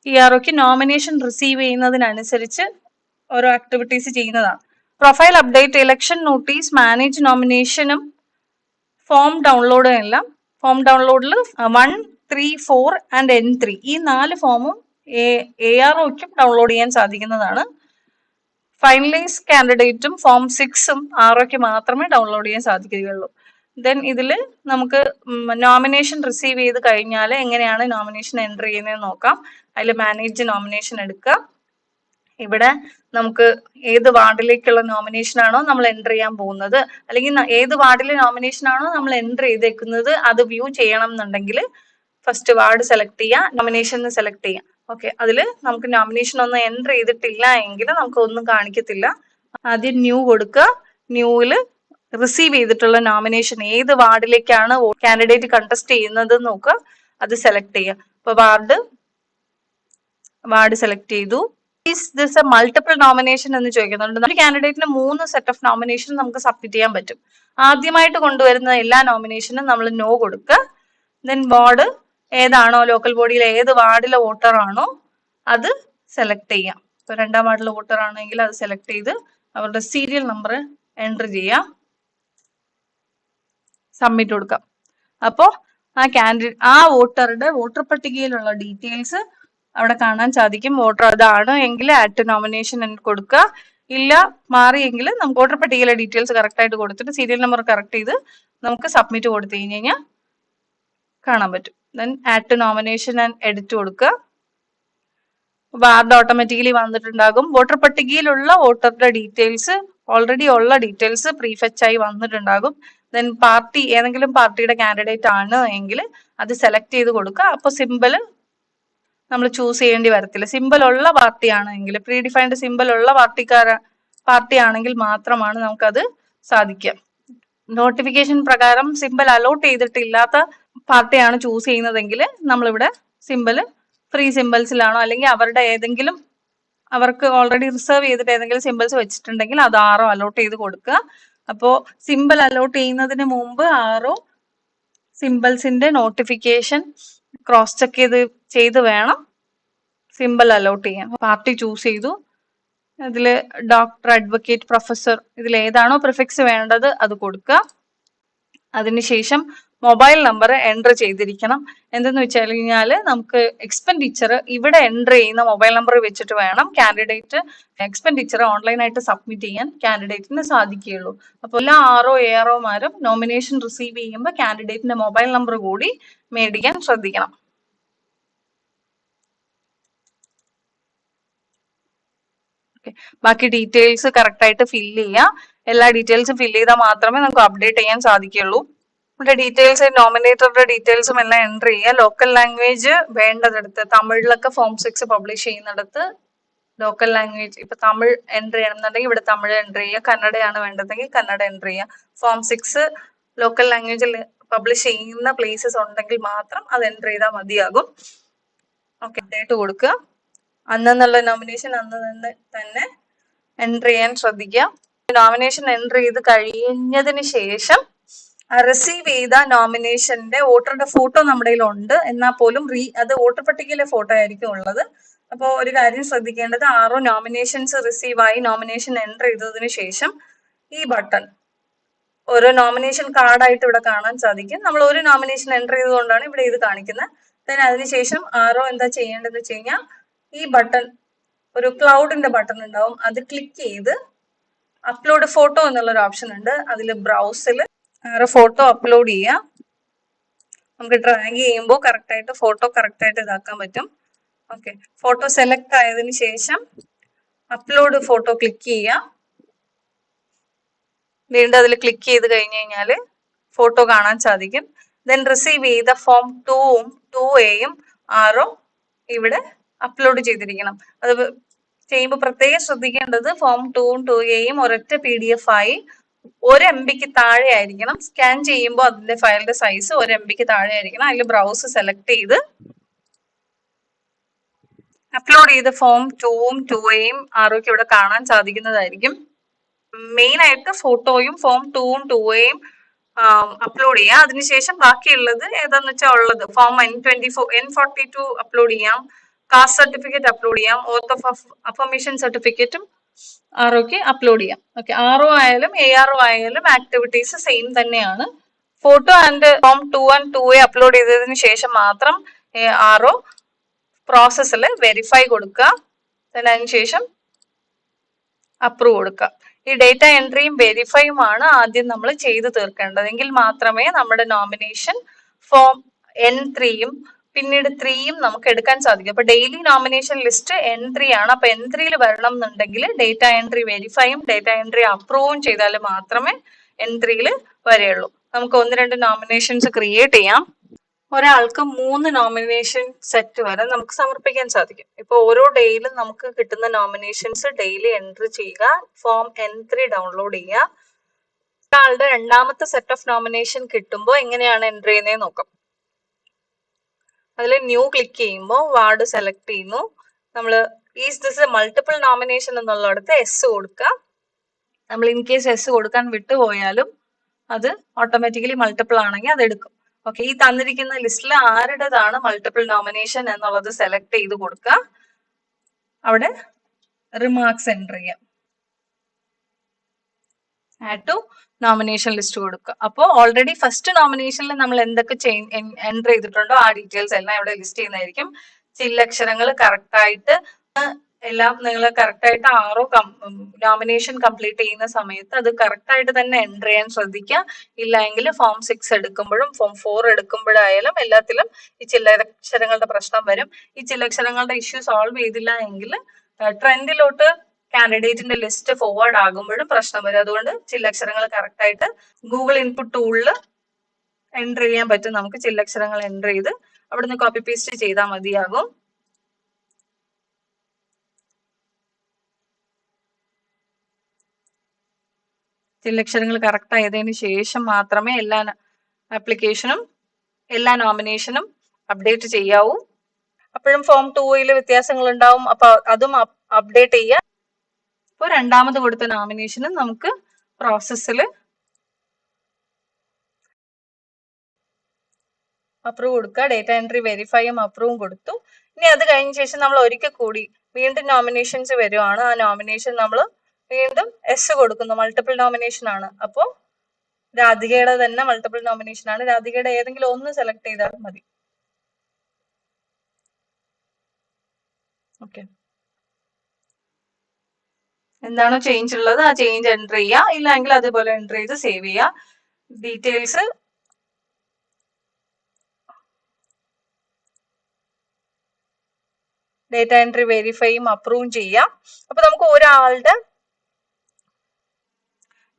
EROക്ക് നോമിനേഷൻ റിസീവ് ചെയ്യുന്നതിനനുസരിച്ച് ഓരോ ആക്ടിവിറ്റീസ് ചെയ്യുന്നതാണ്. Profile update, election notice, manage നോമിനേഷനും ഫോം ഡൗൺലോഡും എല്ലാം. ഫോം ഡൗൺലോഡിൽ 1, 3, 4 ആൻഡ് N3 ഈ 4 ഫോമും AROക്കും ഡൗൺലോഡ് ചെയ്യാൻ സാധിക്കുന്നതാണ്. ഫൈനലൈസ് കാൻഡിഡേറ്റും ഫോം 6ഉം ROക്ക് മാത്രമേ ഡൗൺലോഡ് ചെയ്യാൻ സാധിക്കുകയുള്ളൂ. ദെൻ ഇതിൽ നമുക്ക് നോമിനേഷൻ റിസീവ് ചെയ്ത് കഴിഞ്ഞാൽ എങ്ങനെയാണ് നോമിനേഷൻ എൻ്റർ ചെയ്യുന്നത് നോക്കാം. അതിൽ മാനേജ് നോമിനേഷൻ എടുക്കുക. ഇവിടെ നമുക്ക് ഏത് വാർഡിലേക്കുള്ള നോമിനേഷൻ ആണോ നമ്മൾ എൻ്റർ ചെയ്യാൻ പോകുന്നത്, അല്ലെങ്കിൽ ഏത് വാർഡിലെ നോമിനേഷൻ ആണോ നമ്മൾ എൻ്റർ ചെയ്തേക്കുന്നത് അത് വ്യൂ ചെയ്യണം എന്നുണ്ടെങ്കിൽ ഫസ്റ്റ് വാർഡ് സെലക്ട് ചെയ്യുക, നോമിനേഷൻ സെലക്ട് ചെയ്യുക. ഓക്കെ, അതിൽ നമുക്ക് നോമിനേഷൻ ഒന്നും എൻ്റർ ചെയ്തിട്ടില്ല എങ്കിൽ നമുക്ക് ഒന്നും കാണിക്കത്തില്ല. ആദ്യം ന്യൂ കൊടുക്കുക. ന്യൂവിൽ റിസീവ് ചെയ്തിട്ടുള്ള നോമിനേഷൻ ഏത് വാർഡിലേക്കാണ് കാൻഡിഡേറ്റ് കണ്ടസ്റ്റ് ചെയ്യുന്നത് നോക്കുക, അത് സെലക്ട് ചെയ്യുക. ഇപ്പൊ വാർഡ് സെലക്ട് ചെയ്തു. ദിസ് എ മൾട്ടിപ്പിൾ നോമിനേഷൻ എന്ന് ചോദിക്കുന്നുണ്ട്. ഒരു കാൻഡിഡേറ്റിന് 3 സെറ്റ് ഓഫ് നോമിനേഷൻ നമുക്ക് സബ്മിറ്റ് ചെയ്യാൻ പറ്റും. ആദ്യമായിട്ട് കൊണ്ടുവരുന്ന എല്ലാ നോമിനേഷനും നമ്മൾ നോ കൊടുക്കുക. ദെൻ വാർഡ് ഏതാണോ ലോക്കൽ ബോഡിയിൽ ഏത് വാർഡിലെ വോട്ടർ ആണോ അത് സെലക്ട് ചെയ്യാം. ഇപ്പൊ 2ാം വാർഡിലെ വോട്ടർ ആണെങ്കിൽ അത് സെലക്ട് ചെയ്ത് അവരുടെ സീരിയൽ നമ്പർ എൻ്റർ ചെയ്യാം, സബ്മിറ്റ് കൊടുക്കാം. അപ്പോൾ ആ വോട്ടറുടെ വോട്ടർ പട്ടികയിലുള്ള ഡീറ്റെയിൽസ് അവിടെ കാണാൻ സാധിക്കും. വോട്ടർ അതാണ് എങ്കിൽ ആഡ് നോമിനേഷൻ കൊടുക്കുക. ഇല്ല മാറിയെങ്കിൽ നമുക്ക് വോട്ടർ പട്ടികയിലെ ഡീറ്റെയിൽസ് കറക്റ്റ് ആയിട്ട് കൊടുത്തിട്ട് സീരിയൽ നമ്പർ കറക്റ്റ് ചെയ്ത് നമുക്ക് സബ്മിറ്റ് കൊടുത്തു കഴിഞ്ഞാൽ കാണാൻ പറ്റും. Then add nomination and edit കൊടുക്കുക. വാർഡ് ഓട്ടോമാറ്റിക്കലി വന്നിട്ടുണ്ടാകും. വോട്ടർ പട്ടികയിലുള്ള വോട്ടറുടെ ഡീറ്റെയിൽസ് ഓൾറെഡി ഉള്ള ഡീറ്റെയിൽസ് പ്രീഫെച്ച് ആയി വന്നിട്ടുണ്ടാകും. ദെൻ പാർട്ടി ഏതെങ്കിലും പാർട്ടിയുടെ കാൻഡിഡേറ്റ് ആണ് എങ്കിൽ അത് സെലക്ട് ചെയ്ത് കൊടുക്കുക. അപ്പോൾ സിമ്പിള് നമ്മൾ ചൂസ് ചെയ്യേണ്ടി വരത്തില്ല. സിമ്പിൾ ഉള്ള പാർട്ടി ആണെങ്കിൽ പ്രീ ഡിഫൈൻഡ് സിമ്പിൾ ഉള്ള പാർട്ടി ആണെങ്കിൽ മാത്രമാണ് നമുക്കത് സാധിക്കുക. നോട്ടിഫിക്കേഷൻ പ്രകാരം സിമ്പിൾ അലോട്ട് ചെയ്തിട്ടില്ലാത്ത പാർട്ടിയാണ് ചൂസ് ചെയ്യുന്നതെങ്കിൽ നമ്മളിവിടെ സിമ്പിൾ ഫ്രീ സിമ്പിൾസിലാണോ അല്ലെങ്കിൽ അവർക്ക് ഓൾറെഡി റിസർവ് ചെയ്തിട്ട് ഏതെങ്കിലും സിമ്പിൾസ് വെച്ചിട്ടുണ്ടെങ്കിൽ അത് RO അലോട്ട് ചെയ്ത് കൊടുക്കുക. അപ്പോൾ സിമ്പിൾ അലോട്ട് ചെയ്യുന്നതിന് മുമ്പ് RO സിമ്പിൾസിന്റെ നോട്ടിഫിക്കേഷൻ ക്രോസ് ചെക്ക് ചെയ്ത് വേണം സിമ്പിൾ അലോട്ട് ചെയ്യാൻ. പാർട്ടി ചൂസ് ചെയ്തു. ഇതിൽ ഡോക്ടർ, അഡ്വക്കേറ്റ്, പ്രൊഫസർ ഇതിൽ ഏതാണോ പ്രിഫിക്സ് വേണ്ടത് അത് കൊടുക്കുക. അതിനുശേഷം മൊബൈൽ നമ്പർ എൻ്റർ ചെയ്തിരിക്കണം. എന്തെന്ന് വെച്ചാൽ നമുക്ക് എക്സ്പെൻഡിച്ചർ ഇവിടെ എൻ്റർ ചെയ്യുന്ന മൊബൈൽ നമ്പർ വെച്ചിട്ട് വേണം കാൻഡിഡേറ്റ് എക്സ്പെൻഡിച്ചർ ഓൺലൈനായിട്ട് സബ്മിറ്റ് ചെയ്യാൻ കാൻഡിഡേറ്റിന് സാധിക്കുകയുള്ളൂ. അപ്പോൾ എല്ലാ AROമാരും നോമിനേഷൻ റിസീവ് ചെയ്യുമ്പോൾ കാൻഡിഡേറ്റിന്റെ മൊബൈൽ നമ്പർ കൂടി മേടിക്കാൻ ശ്രദ്ധിക്കണം. ബാക്കി ഡീറ്റെയിൽസ് കറക്റ്റ് ആയിട്ട് ഫില്ല് ചെയ്യുക. എല്ലാ ഡീറ്റെയിൽസും ഫില്ല് ചെയ്താൽ മാത്രമേ നമുക്ക് അപ്ഡേറ്റ് ചെയ്യാൻ സാധിക്കുള്ളൂ. ഇവിടെ ഡീറ്റെയിൽസ് നോമിനേറ്ററുടെ ഡീറ്റെയിൽസും എല്ലാം എൻ്റർ ചെയ്യുക. ലോക്കൽ ലാംഗ്വേജ് വേണ്ടതെടുത്ത് തമിഴിലൊക്കെ ഫോം 6 പബ്ലിഷ് ചെയ്യുന്നിടത്ത് ലോക്കൽ ലാംഗ്വേജ് ഇപ്പൊ തമിഴ് എൻ്റർ ചെയ്യണമെന്നുണ്ടെങ്കിൽ ഇവിടെ തമിഴ് എൻ്റർ ചെയ്യുക. കന്നഡയാണ് വേണ്ടതെങ്കിൽ കന്നഡ എൻ്റർ ചെയ്യുക. ഫോം 6 ലോക്കൽ ലാംഗ്വേജിൽ പബ്ലിഷ് ചെയ്യുന്ന പ്ലേസസ് ഉണ്ടെങ്കിൽ മാത്രം അത് എൻ്റർ ചെയ്താൽ മതിയാകും. ഓക്കെ, ഡേറ്റ് കൊടുക്കുക. അന്നുള്ള നോമിനേഷൻ അന്ന് തന്നെ എൻ്റർ ചെയ്യാൻ ശ്രദ്ധിക്കുക. നോമിനേഷൻ എൻ്റർ ചെയ്ത് കഴിഞ്ഞതിന് ശേഷം റിസീവ് ചെയ്ത നോമിനേഷന്റെ വോട്ടറുടെ ഫോട്ടോ നമ്മുടെ കയ്യിലുണ്ട് എന്നാൽ പോലും അത് വോട്ടർ പട്ടികയിലെ ഫോട്ടോ ആയിരിക്കും ഉള്ളത്. അപ്പോൾ ഒരു കാര്യം ശ്രദ്ധിക്കേണ്ടത്, 6 നോമിനേഷൻസ് റിസീവ് ആയി നോമിനേഷൻ എൻ്റർ ചെയ്തതിന് ശേഷം ഈ ബട്ടൺ ഓരോ നോമിനേഷൻ കാർഡായിട്ട് ഇവിടെ കാണാൻ സാധിക്കും. നമ്മൾ ഒരു നോമിനേഷൻ എൻ്റർ ചെയ്തുകൊണ്ടാണ് ഇവിടെ ഇത് കാണിക്കുന്നത്. then അതിനുശേഷം 6 എന്താ ചെയ്യേണ്ടതെന്ന് വെച്ച് കഴിഞ്ഞാൽ ഈ ബട്ടൺ ഒരു ക്ലൗഡിന്റെ ബട്ടൺ ഉണ്ടാവും, അത് ക്ലിക്ക് ചെയ്ത് അപ്ലോഡ് ഫോട്ടോ എന്നുള്ളൊരു ഓപ്ഷൻ ഉണ്ട്. അതിൽ ബ്രൗസിൽ ഫോട്ടോ അപ്ലോഡ് ചെയ്യാം. നമുക്ക് ഡ്രാഗ് ചെയ്യുമ്പോൾ കറക്റ്റ് ആയിട്ട് ഫോട്ടോ കറക്റ്റ് ആയിട്ട് ഇതാക്കാൻ പറ്റും. ഓക്കെ, ഫോട്ടോ സെലക്ട് ആയതിനു ശേഷം അപ്ലോഡ് ഫോട്ടോ ക്ലിക്ക് ചെയ്യാം. വീണ്ടും അതിൽ ക്ലിക്ക് ചെയ്ത് കഴിഞ്ഞ് കഴിഞ്ഞാൽ ഫോട്ടോ കാണാൻ സാധിക്കും. ദെൻ റിസീവ് ചെയ്ത ഫോം 2ഉം 2A ആറും ഇവിടെ അപ്ലോഡ് ചെയ്തിരിക്കണം. അത് ചെയ്യുമ്പോൾ പ്രത്യേകം ശ്രദ്ധിക്കേണ്ടത് ഫോം 2ഉം 2A ഒരൊറ്റ PDF ആയി 1 MB താഴെ ആയിരിക്കണം. സ്കാൻ ചെയ്യുമ്പോൾ അതിന്റെ ഫയലിന്റെ സൈസ് 1 MB താഴെ ആയിരിക്കണം. അതിൽ ബ്രൗസ് സെലക്ട് ചെയ്ത് അപ്ലോഡ് ചെയ്ത ഫോം 2ഉം 2A ആറൊക്കെ ഇവിടെ കാണാൻ സാധിക്കുന്നതായിരിക്കും. മെയിൻ ആയിട്ട് ഫോട്ടോയും ഫോം 2ഉം 2A അപ്ലോഡ് ചെയ്യാം. അതിനുശേഷം ബാക്കിയുള്ളത് ഏതാന്ന് വെച്ചാൽ ഉള്ളത് ഫോം N42 അപ്ലോഡ് ചെയ്യാം, കാസ്റ്റ് സർട്ടിഫിക്കറ്റ് അപ്ലോഡ് ചെയ്യാം, ഓത്ത് ഓഫ് അഫർമേഷൻ സർട്ടിഫിക്കറ്റും ആറോക്ക് അപ്ലോഡ് ചെയ്യാം. ഓക്കെ, ആറോ ആയാലും ARO ആയാലും ആക്ടിവിറ്റീസ് സെയിം തന്നെയാണ്. Photo and form 2 and 2A upload ചെയ്തതിനു ശേഷം മാത്രം ആറോ പ്രോസസ്സിൽ വെരിഫൈ കൊടുക്കുക. അതിനുശേഷം അപ്രൂവ് കൊടുക്കുക. ഈ ഡേറ്റ എൻട്രിയും വെരിഫൈയുമാണ് ആദ്യം നമ്മൾ ചെയ്തു തീർക്കേണ്ടതെങ്കിൽ മാത്രമേ നമ്മുടെ നോമിനേഷൻ ഫോം N3യും പിന്നീട് 3യും നമുക്ക് എടുക്കാൻ സാധിക്കും. അപ്പൊ ഡെയിലി നോമിനേഷൻ ലിസ്റ്റ് N3 ആണ്. അപ്പൊ N3യിൽ വരണം എന്നുണ്ടെങ്കിൽ ഡേറ്റ എൻട്രി വെരിഫൈയും ഡേറ്റ എൻട്രി അപ്രൂവും ചെയ്താൽ മാത്രമേ N3യിൽ വരെയുള്ളൂ. നമുക്ക് 1-2 നോമിനേഷൻസ് ക്രിയേറ്റ് ചെയ്യാം. ഒരാൾക്ക് 3 നോമിനേഷൻ സെറ്റ് വരെ നമുക്ക് സമർപ്പിക്കാൻ സാധിക്കും. ഇപ്പൊ ഓരോ ഡേയിലും നമുക്ക് കിട്ടുന്ന നോമിനേഷൻസ് ഡെയിലി എൻട്രി ചെയ്യുക, ഫോം N3 ഡൗൺലോഡ് ചെയ്യുക. ഒരാളുടെ രണ്ടാമത്തെ സെറ്റ് ഓഫ് നോമിനേഷൻ കിട്ടുമ്പോൾ എങ്ങനെയാണ് എൻട്രി ചെയ്യുന്നത് നോക്കാം. അതിൽ ന്യൂ ക്ലിക്ക് ചെയ്യുമ്പോൾ വാർഡ് സെലക്ട് ചെയ്യുന്നു. നമ്മൾ is this a multiple nomination എന്നുള്ളിടത്ത് S കൊടുക്കുക. നമ്മൾ ഇൻ കേസ് S കൊടുക്കാൻ വിട്ടുപോയാലും അത് ഓട്ടോമാറ്റിക്കലി മൾട്ടിപ്പിൾ ആണെങ്കിൽ അത് എടുക്കും. ഓക്കെ, ഈ തന്നിരിക്കുന്ന ലിസ്റ്റിൽ ആരുടേതാണ് മൾട്ടിപ്പിൾ നോമിനേഷൻ എന്നുള്ളത് സെലക്ട് ചെയ്ത് കൊടുക്കുക. അവിടെ റിമാർക്സ് എൻ്റർ ചെയ്യാം, ആഡ് ടു നോമിനേഷൻ ലിസ്റ്റ് കൊടുക്കുക. അപ്പോൾ ഓൾറെഡി ഫസ്റ്റ് നോമിനേഷനിൽ നമ്മൾ എന്തൊക്കെ എൻ്റർ ചെയ്തിട്ടുണ്ടോ ആ ഡീറ്റെയിൽസ് എല്ലാം ഇവിടെ ലിസ്റ്റ് ചെയ്യുന്നതായിരിക്കും. ചില്ലക്ഷരങ്ങൾ കറക്റ്റ് ആയിട്ട് എല്ലാം നിങ്ങൾ കറക്റ്റ് ആയിട്ട് ആറോ നോമിനേഷൻ കംപ്ലീറ്റ് ചെയ്യുന്ന സമയത്ത് അത് കറക്റ്റ് ആയിട്ട് തന്നെ എൻ്റർ ചെയ്യാൻ ശ്രദ്ധിക്കുക. ഇല്ല എങ്കിൽ ഫോം 6 എടുക്കുമ്പോഴും ഫോം 4 എടുക്കുമ്പോഴായാലും എല്ലാത്തിലും ഈ ചില്ലക്ഷരങ്ങളുടെ പ്രശ്നം വരും. ഈ ചില്ലക്ഷരങ്ങളുടെ ഇഷ്യൂ സോൾവ് ചെയ്തില്ല എങ്കിൽ ട്രെൻഡിലോട്ട് കാൻഡിഡേറ്റിന്റെ ലിസ്റ്റ് ഫോർവേഡ് ആകുമ്പോഴും പ്രശ്നം വരും. അതുകൊണ്ട് ചില്ലക്ഷരങ്ങൾ കറക്റ്റ് ആയിട്ട് ഗൂഗിൾ ഇൻപുട്ട് ടൂളിൽ എൻ്റർ ചെയ്യാൻ പറ്റും. നമുക്ക് ചില്ലക്ഷരങ്ങൾ എൻ്റർ ചെയ്ത് അവിടുന്ന് കോപ്പി പേസ്റ്റ് ചെയ്താൽ മതിയാകും. ചില്ലക്ഷരങ്ങൾ കറക്റ്റ് ആയതിനു ശേഷം മാത്രമേ എല്ലാ ആപ്ലിക്കേഷനും എല്ലാ നോമിനേഷനും അപ്ഡേറ്റ് ചെയ്യാവൂ. അപ്പോഴും ഫോം 2യിൽ വ്യത്യാസങ്ങൾ ഉണ്ടാവും. അപ്പൊ അതും അപ്ഡേറ്റ് ചെയ്യുക. ഇപ്പോൾ രണ്ടാമത് കൊടുത്ത നോമിനേഷനും നമുക്ക് പ്രോസസ്സിൽ അപ്രൂവ് കൊടുക്കുക. ഡേറ്റ എൻട്രി വെരിഫൈയും അപ്രൂവും കൊടുത്തു. ഇനി അത് കഴിഞ്ഞ ശേഷം നമ്മൾ ഒരിക്കൽ കൂടി വീണ്ടും നോമിനേഷൻസ് വരുവാണ്. ആ നോമിനേഷൻ നമ്മൾ വീണ്ടും S കൊടുക്കുന്നു. മൾട്ടിപ്പിൾ നോമിനേഷൻ ആണ്. അപ്പോൾ രാധികയുടെ തന്നെ മൾട്ടിപ്പിൾ നോമിനേഷൻ ആണ്. രാധികയുടെ ഏതെങ്കിലും ഒന്ന് സെലക്ട് ചെയ്താൽ മതി. ഓക്കെ, എന്താണോ ചേഞ്ച് ഉള്ളത് ആ ചേഞ്ച് എൻ്റർ ചെയ്യുക. ഇല്ലെങ്കിൽ അതുപോലെ എൻ്റർ ചെയ്ത് സേവ് ചെയ്യുക. ഡീറ്റെയിൽസ് ഡേറ്റ എൻട്രി വെരിഫൈയും അപ്രൂവും ചെയ്യാം. അപ്പൊ നമുക്ക് ഒരാളുടെ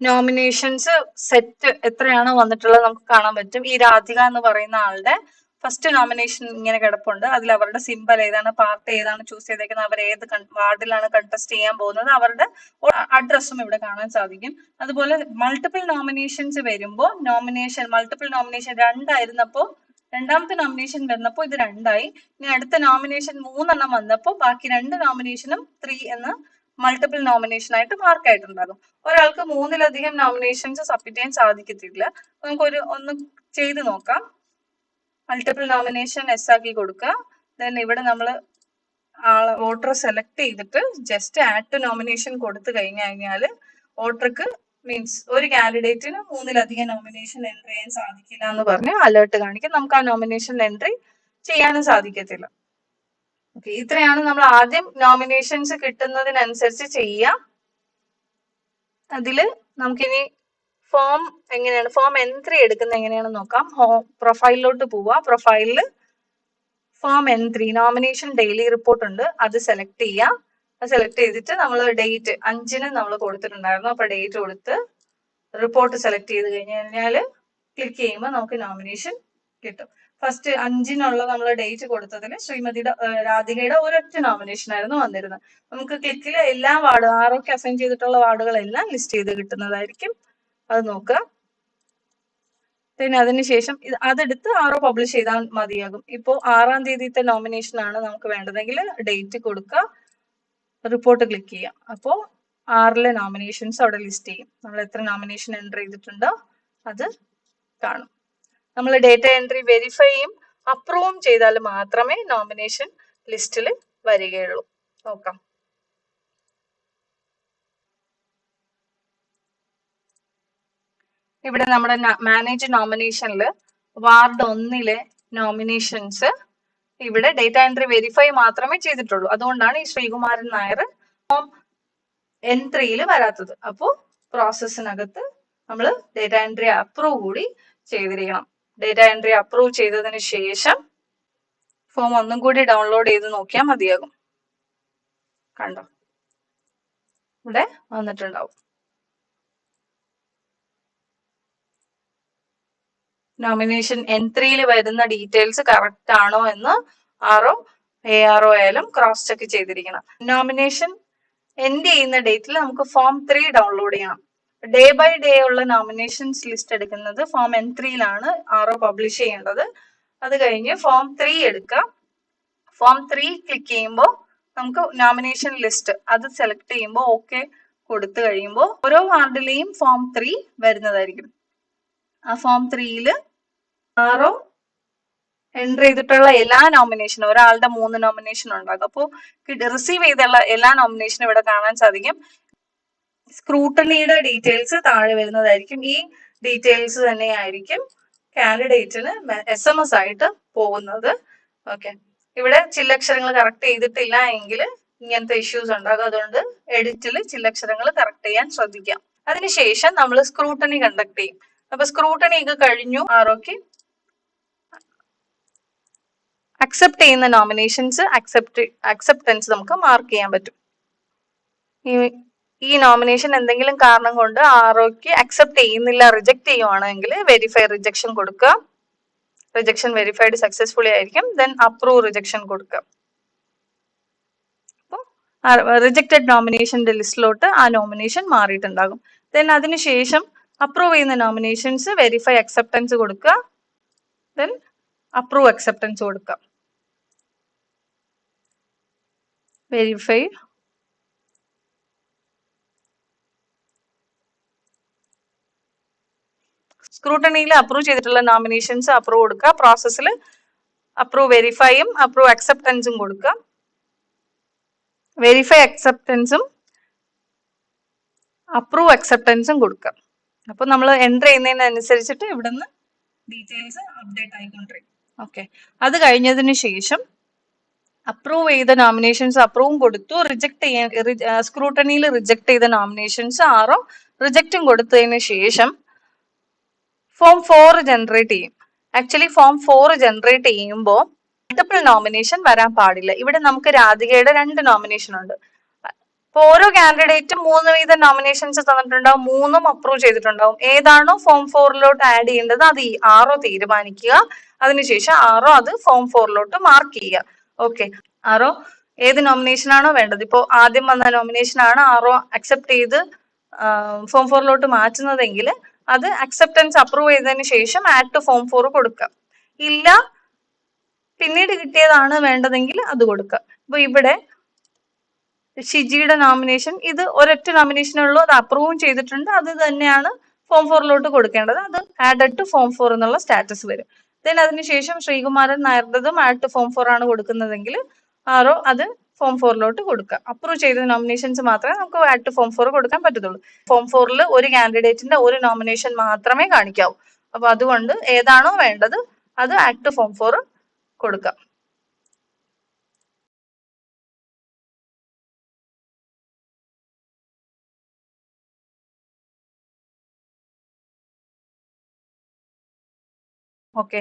നോമിനേഷൻസ് സെറ്റ് എത്രയാണോ വന്നിട്ടുള്ളത് നമുക്ക് കാണാൻ പറ്റും. ഈ രാധിക എന്ന് പറയുന്ന ആളുടെ ഫസ്റ്റ് നോമിനേഷൻ ഇങ്ങനെ കിടപ്പുണ്ട്. അതിൽ അവരുടെ സിമ്പൽ ഏതാണ്, പാർട്ടി ഏതാണ് ചൂസ് ചെയ്തേക്കുന്നത്, അവർ ഏത് വാർഡിലാണ് കണ്ടസ്റ്റ് ചെയ്യാൻ പോകുന്നത്, അവരുടെ അഡ്രസ്സും ഇവിടെ കാണാൻ സാധിക്കും. അതുപോലെ മൾട്ടിപ്പിൾ നോമിനേഷൻസ് വരുമ്പോൾ മൾട്ടിപ്പിൾ നോമിനേഷൻ 2 ആയിരുന്നപ്പോൾ രണ്ടാമത്തെ നോമിനേഷൻ വന്നപ്പോൾ ഇത് 2 ആയി. ഇനി അടുത്ത നോമിനേഷൻ 3 വന്നപ്പോൾ ബാക്കി 2 നോമിനേഷനും 3 എന്ന് മൾട്ടിപ്പിൾ നോമിനേഷൻ ആയിട്ട് മാർക്ക് ആയിട്ടുണ്ടാകും. ഒരാൾക്ക് 3-ലധികം നോമിനേഷൻസ് സബ്മിറ്റ് ചെയ്യാൻ സാധിക്കത്തില്ല. നമുക്ക് ഒന്ന് ചെയ്ത് നോക്കാം. മൾട്ടിപ്പിൾ നോമിനേഷൻ എസ് ആക്കി കൊടുക്കുക. ദെൻ ഇവിടെ നമ്മൾ വോട്ടർ സെലക്ട് ചെയ്തിട്ട് ജസ്റ്റ് ആഡ് ടു നോമിനേഷൻ കൊടുത്തു കഴിഞ്ഞാൽ വോട്ടർക്ക് മീൻസ് ഒരു കാൻഡിഡേറ്റിന് 3-ലധികം നോമിനേഷൻ എൻട്രി ചെയ്യാൻ സാധിക്കില്ല എന്ന് പറഞ്ഞ് അലേർട്ട് കാണിക്കും. നമുക്ക് ആ നോമിനേഷൻ എൻട്രി ചെയ്യാനും സാധിക്കത്തില്ല. ഓക്കെ, ഇത്രയാണ് നമ്മൾ ആദ്യം നോമിനേഷൻസ് കിട്ടുന്നതിനനുസരിച്ച് ചെയ്യാം. അതില് നമുക്കിനി ഫോം എങ്ങനെയാണ്, ഫോം എൻട്രി എടുക്കുന്നത് എങ്ങനെയാണെന്ന് നോക്കാം. പ്രൊഫൈലിലോട്ട് പോവുക. പ്രൊഫൈലില് form entry nomination daily report ഉണ്ട്, അത് സെലക്ട് ചെയ്യാം. അത് സെലക്ട് ചെയ്തിട്ട് നമ്മൾ ഡേറ്റ് 5-ന് നമ്മൾ കൊടുത്തിട്ടുണ്ടായിരുന്നു. അപ്പൊ ഡേറ്റ് കൊടുത്ത് റിപ്പോർട്ട് സെലക്ട് ചെയ്ത് കഴിഞ്ഞാൽ ക്ലിക്ക് ചെയ്യുമ്പോൾ നമുക്ക് നോമിനേഷൻ കിട്ടും. ഫസ്റ്റ് 5-നുള്ള നമ്മൾ ഡേറ്റ് കൊടുത്തതിൽ ശ്രീമതിയുടെ രാധികയുടെ ഒരൊറ്റ നോമിനേഷൻ ആയിരുന്നു വന്നിരുന്നത്. നമുക്ക് ക്ലിക്കിൽ എല്ലാ വാർഡും ആരൊക്കെ അസൈൻ ചെയ്തിട്ടുള്ള വാർഡുകളെല്ലാം ലിസ്റ്റ് ചെയ്ത് കിട്ടുന്നതായിരിക്കും. അത് നോക്കുക. പിന്നെ അതിനുശേഷം അതെടുത്ത് പബ്ലിഷ് ചെയ്താൽ മതിയാകും. ഇപ്പോൾ 6-ാം തീയതിത്തെ നോമിനേഷൻ ആണ് നമുക്ക് വേണ്ടതെങ്കിൽ ഡേറ്റ് കൊടുക്കുക, റിപ്പോർട്ട് ക്ലിക്ക് ചെയ്യാം. അപ്പോൾ 6-ലെ നോമിനേഷൻസ് അവിടെ ലിസ്റ്റ് ചെയ്യും. നമ്മൾ എത്ര നോമിനേഷൻ എൻട്രി ചെയ്തിട്ടുണ്ടോ അത് കാണും. നമ്മൾ ഡേറ്റ എൻട്രി വെരിഫൈയും അപ്രൂവും ചെയ്താൽ മാത്രമേ നോമിനേഷൻ ലിസ്റ്റിൽ വരികയുള്ളൂ. നോക്കാം. ഇവിടെ നമ്മുടെ മാനേജ് നോമിനേഷനിൽ വാർഡ് 1-ലെ നോമിനേഷൻസ് ഇവിടെ ഡേറ്റ എൻട്രി വെരിഫൈ മാത്രമേ ചെയ്തിട്ടുള്ളൂ. അതുകൊണ്ടാണ് ഈ ശ്രീകുമാരൻ നായർ ഫോം N3-ൽ വരാത്തത്. അപ്പോൾ പ്രോസസ്സിനകത്ത് നമ്മൾ ഡേറ്റ എൻട്രി അപ്രൂവ് കൂടി ചെയ്തിരിക്കണം. ഡേറ്റ എൻട്രി അപ്രൂവ് ചെയ്തതിന് ശേഷം ഫോം ഒന്നും കൂടി ഡൗൺലോഡ് ചെയ്ത് നോക്കിയാൽ മതിയാകും. കണ്ടോ, ഇവിടെ വന്നിട്ടുണ്ടാവും. നോമിനേഷൻ N3-ൽ വരുന്ന ഡീറ്റെയിൽസ് കറക്റ്റ് ആണോ എന്ന് ARO ആയാലും ക്രോസ് ചെക്ക് ചെയ്തിരിക്കണം. നോമിനേഷൻ എൻഡ് ചെയ്യുന്ന ഡേറ്റിൽ നമുക്ക് ഫോം 3 ഡൗൺലോഡ് ചെയ്യണം. ഡേ ബൈ ഡേ ഉള്ള നോമിനേഷൻസ് ലിസ്റ്റ് എടുക്കുന്നത് ഫോം N3-ലാണ് പബ്ലിഷ് ചെയ്യേണ്ടത്. അത് കഴിഞ്ഞ് ഫോം 3 എടുക്കുക. ഫോം 3 ക്ലിക്ക് ചെയ്യുമ്പോൾ നമുക്ക് നോമിനേഷൻ ലിസ്റ്റ് അത് സെലക്ട് ചെയ്യുമ്പോൾ ഓക്കെ കൊടുത്തു കഴിയുമ്പോൾ ഓരോ വാർഡിലെയും ഫോം 3 വരുന്നതായിരിക്കും. ആ ഫോം 3-ല് എൻട്രി ചെയ്തിട്ടുള്ള എല്ലാ നോമിനേഷനും, ഒരാളുടെ 3 നോമിനേഷൻ ഉണ്ടാകും. അപ്പോൾ റിസീവ് ചെയ്തുള്ള എല്ലാ നോമിനേഷനും ഇവിടെ കാണാൻ സാധിക്കും. സ്ക്രൂട്ടണിയുടെ ഡീറ്റെയിൽസ് താഴെ വരുന്നതായിരിക്കും. ഈ ഡീറ്റെയിൽസ് തന്നെയായിരിക്കും കാൻഡിഡേറ്റിന് SMS ആയിട്ട് പോകുന്നത്. ഓക്കെ, ഇവിടെ ചില്ലക്ഷരങ്ങൾ കറക്റ്റ് ചെയ്തിട്ടില്ല എങ്കിൽ ഇങ്ങനത്തെ ഇഷ്യൂസ് ഉണ്ടാകും. അതുകൊണ്ട് എഡിറ്റിൽ ചില്ലക്ഷരങ്ങൾ കറക്റ്റ് ചെയ്യാൻ ശ്രദ്ധിക്കാം. അതിനുശേഷം നമ്മൾ സ്ക്രൂട്ടണി കണ്ടക്ട് ചെയ്യും. അപ്പൊ സ്ക്രൂട്ടണി ഒക്കെ കഴിഞ്ഞു. അക്സെപ്റ്റ് ചെയ്യുന്ന നോമിനേഷൻസ് അക്സെപ്റ്റൻസ് നമുക്ക് മാർക്ക് ചെയ്യാൻ പറ്റും. ഈ നോമിനേഷൻ എന്തെങ്കിലും കാരണം കൊണ്ട് അക്സെപ്റ്റ് ചെയ്യുന്നില്ല, റിജക്ട് ചെയ്യുവാണെങ്കിൽ വെരിഫൈ റിജക്ഷൻ കൊടുക്കുക. റിജക്ഷൻ വെരിഫൈഡ് സക്സസ്ഫുള്ളി ആയിരിക്കും. ദെൻ അപ്രൂവ് റിജക്ഷൻ കൊടുക്കുക. അപ്പോൾ റിജക്റ്റഡ് നോമിനേഷന്റെ ലിസ്റ്റിലോട്ട് ആ നോമിനേഷൻ മാറിയിട്ടുണ്ടാകും. ദെൻ അതിനുശേഷം അപ്രൂവ് ചെയ്യുന്ന നോമിനേഷൻസ് വെരിഫൈ അക്സെപ്റ്റൻസ് കൊടുക്കുക. ദെൻ അപ്രൂവ് അക്സെപ്റ്റൻസ് കൊടുക്കുക. വെരിഫൈ സ്ക്രൂട്ടണിയിൽ അപ്രൂവ് ചെയ്തിട്ടുള്ള നോമിനേഷൻസ് അപ്രൂവ് കൊടുക്കുക. പ്രോസസ്സിൽ അപ്രൂവ് വെരിഫൈയും അപ്രൂവ് അക്സെപ്റ്റൻസും കൊടുക്കുക. വെരിഫൈ അക്സെപ്റ്റൻസും അപ്രൂവ് അക്സെപ്റ്റൻസും കൊടുക്കുക. അപ്പൊ നമ്മൾ എൻട്രി ചെയ്യുന്നതിനനുസരിച്ചിട്ട് ഇവിടുന്ന് ഡീറ്റെയിൽസ് അപ്ഡേറ്റ് ആയിക്കൊണ്ടിരിക്കും. ഓക്കെ, അത് കഴിഞ്ഞതിന് ശേഷം അപ്രൂവ് ചെയ്ത നോമിനേഷൻസ് അപ്രൂവും കൊടുത്തു. റിജക്ട് ചെയ്യാൻ സ്ക്രൂട്ടണിയിൽ റിജക്ട് ചെയ്ത നോമിനേഷൻസ് റിജക്റ്റും കൊടുത്തതിന് ശേഷം ഫോം 4 ജനറേറ്റ് ചെയ്യും. ആക്ച്വലി ഫോം 4 ജനറേറ്റ് ചെയ്യുമ്പോൾ മൾട്ടിപ്പിൾ നോമിനേഷൻ വരാൻ പാടില്ല. ഇവിടെ നമുക്ക് രാധികയുടെ 2 നോമിനേഷൻ ഉണ്ട്. ഇപ്പൊ ഓരോ കാൻഡിഡേറ്റും 3 വീതം നോമിനേഷൻസ് തന്നിട്ടുണ്ടാവും, 3ഉം അപ്രൂവ് ചെയ്തിട്ടുണ്ടാവും. ഏതാണോ ഫോം 4ലോട്ട് ആഡ് ചെയ്യേണ്ടത് അത് ഈ ആറോ തീരുമാനിക്കുക. അതിനുശേഷം ആറോ അത് ഫോം 4ലോട്ട് മാർക്ക് ചെയ്യുക. ഓക്കെ, ആറോ ഏത് നോമിനേഷൻ ആണോ വേണ്ടത്, ഇപ്പോ ആദ്യം വന്ന നോമിനേഷൻ ആണ് ആറോ അക്സെപ്റ്റ് ചെയ്ത് ഫോം 4ലോട്ട് മാറ്റുന്നതെങ്കിൽ അത് അക്സെപ്റ്റൻസ് അപ്രൂവ് ചെയ്തതിന് ശേഷം ആഡ് ടു ഫോം 4 കൊടുക്കുക. ഇല്ല പിന്നീട് കിട്ടിയതാണ് വേണ്ടതെങ്കിൽ അത് കൊടുക്കുക. അപ്പൊ ഇവിടെ ഷിജിയുടെ നോമിനേഷൻ ഇത് ഒരൊറ്റ നോമിനേഷനേ ഉള്ളൂ, അത് അപ്രൂവും ചെയ്തിട്ടുണ്ട്, അത് തന്നെയാണ് ഫോം 4ലോട്ട് കൊടുക്കേണ്ടത്. അത് ആഡഡ് ടു ഫോം 4 എന്നുള്ള സ്റ്റാറ്റസ് വരും. ദെൻ അതിനുശേഷം ശ്രീകുമാരൻ നായരുടേതും ആഡ് ടു ഫോം 4 ആണ് കൊടുക്കുന്നതെങ്കിൽ ആരോ അത് ഫോം 4ലോട്ട് കൊടുക്കുക. അപ്രൂവ് ചെയ്ത നോമിനേഷൻസ് മാത്രമേ നമുക്ക് ആഡ് ടു ഫോം 4 കൊടുക്കാൻ പറ്റത്തുള്ളൂ. ഫോം 4ൽ ഒരു കാൻഡിഡേറ്റിന്റെ ഒരു നോമിനേഷൻ മാത്രമേ കാണിക്കാവൂ. അപ്പൊ അതുകൊണ്ട് ഏതാണോ വേണ്ടത് അത് ആഡ് ടു ഫോം 4 കൊടുക്കാം. ഓക്കെ,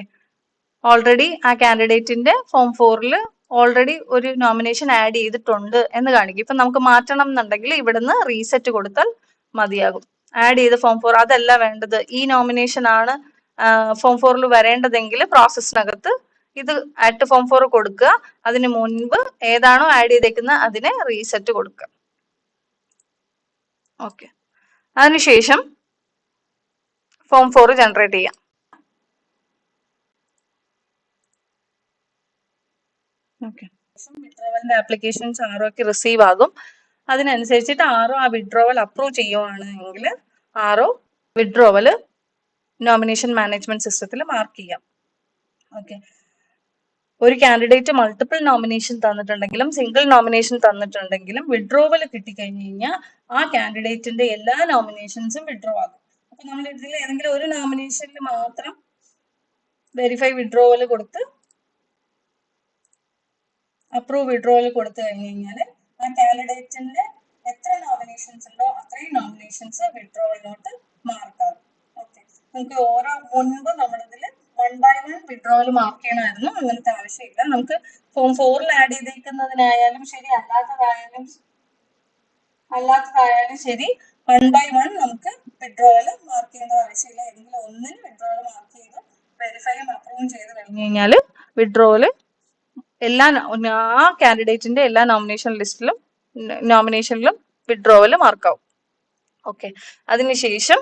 ഓൾറെഡി ആ കാൻഡിഡേറ്റിന്റെ ഫോം 4ൽ ഓൾറെഡി ഒരു നോമിനേഷൻ ആഡ് ചെയ്തിട്ടുണ്ട് എന്ന് കാണിക്കും. ഇപ്പൊ നമുക്ക് മാറ്റണം എന്നുണ്ടെങ്കിൽ ഇവിടുന്ന് റീസെറ്റ് കൊടുത്താൽ മതിയാകും. ആഡ് ചെയ്ത ഫോം 4 അതല്ല വേണ്ടത്, ഈ നോമിനേഷൻ ആണ് ഫോം 4ൽ വരേണ്ടതെങ്കിൽ പ്രോസസ്സിനകത്ത് ഇത് ആഡ് ടു ഫോം 4 കൊടുക്കുക. അതിന് മുൻപ് ഏതാണോ ആഡ് ചെയ്തേക്കുന്നത് അതിനെ റീസെറ്റ് കൊടുക്കുക. ഓക്കെ, അതിനുശേഷം ഫോം 4 ജനറേറ്റ് ചെയ്യാം. വിഡ്രോവലിന്റെ ആപ്ലിക്കേഷൻസ് ആറോക്ക് റിസീവ് ആകും. അതിനനുസരിച്ചിട്ട് ആറോ ആ വിഡ്രോവൽ അപ്രൂവ് ചെയ്യുവാണെങ്കിൽ ആറോ വിഡ്രോവൽ നോമിനേഷൻ മാനേജ്മെന്റ് സിസ്റ്റത്തിൽ മാർക്ക് ചെയ്യാം. ഓക്കെ, ഒരു കാൻഡിഡേറ്റ് മൾട്ടിപ്പിൾ നോമിനേഷൻ തന്നിട്ടുണ്ടെങ്കിലും സിംഗിൾ നോമിനേഷൻ തന്നിട്ടുണ്ടെങ്കിലും വിഡ്രോവൽ കിട്ടിക്കഴിഞ്ഞു കഴിഞ്ഞാൽ ആ കാൻഡിഡേറ്റിന്റെ എല്ലാ നോമിനേഷൻസും വിഡ്രോ ആകും. അപ്പൊ നമ്മൾ ഇതിൽ ഏതെങ്കിലും ഒരു നോമിനേഷനിൽ മാത്രം വെരിഫൈ വിഡ്രോവൽ കൊടുത്ത് അപ്രൂവ് വിഡ്രോവൽ കൊടുത്തു കഴിഞ്ഞു കഴിഞ്ഞാൽ ആ കാൻഡിഡേറ്റിന്റെ എത്ര നോമിനേഷൻസ് ഉണ്ടോ അത്രയും നോമിനേഷൻസ് വിഡ്രോവലിലോട്ട് മാർക്കാകും. ഓക്കെ, നമുക്ക് ഓരോ മുൻപ് നമ്മളിതിൽ 1 by 1 വിഡ്രോവൽ മാർക്ക് ചെയ്യണമായിരുന്നു. അങ്ങനത്തെ ആവശ്യമില്ല. നമുക്ക് ഫോം 4ൽ ആഡ് ചെയ്തിരിക്കുന്നതിനായാലും ശരി അല്ലാത്തതായാലും ശരി 1 by 1 നമുക്ക് വിഡ്രോവൽ മാർക്ക് ചെയ്യേണ്ട ആവശ്യമില്ല. ഏതെങ്കിലും ഒന്നിന് വിഡ്രോവൽ മാർക്ക് ചെയ്ത് വെരിഫൈയും അപ്രൂവും ചെയ്ത് കഴിഞ്ഞു കഴിഞ്ഞാൽ വിഡ്രോവൽ എല്ലാ ആ കാൻഡിഡേറ്റിന്റെ എല്ലാ നോമിനേഷനിലും വിഡ്രോവൽ മാർക്കാവും. ഓക്കെ, അതിനുശേഷം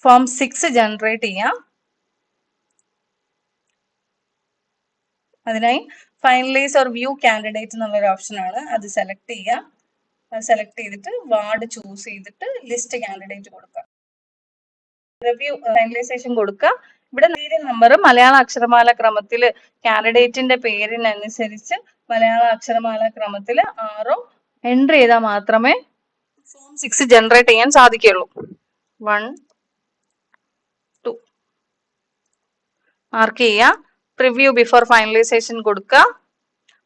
ഫോം 6 ജനറേറ്റ് ചെയ്യാം. അതിനായി ഫൈനലൈസ് ഓർ വ്യൂ കാൻഡിഡേറ്റ് എന്നുള്ളൊരു ഓപ്ഷൻ ആണ്, അത് സെലക്ട് ചെയ്യുക. അത് സെലക്ട് ചെയ്തിട്ട് വാർഡ് ചൂസ് ചെയ്തിട്ട് ലിസ്റ്റ് കാൻഡിഡേറ്റ് കൊടുക്കുക. റിവ്യൂ ഫൈനലൈസേഷൻ കൊടുക്കുക. ഇവിടെ സീരിയൽ നമ്പർ മലയാള അക്ഷരമാല ക്രമത്തിൽ കാൻഡിഡേറ്റിന്റെ പേരിനനുസരിച്ച് മലയാള അക്ഷരമാല ക്രമത്തിൽ ആറോ എൻട്രി ചെയ്താൽ മാത്രമേ ഫോം 6 ജനറേറ്റ് ചെയ്യാൻ സാധിക്കുള്ളൂ. 1 2 മാർക്ക് ചെയ്യുക. പ്രിവ്യൂ ബിഫോർ ഫൈനലൈസേഷൻ കൊടുക്കുക.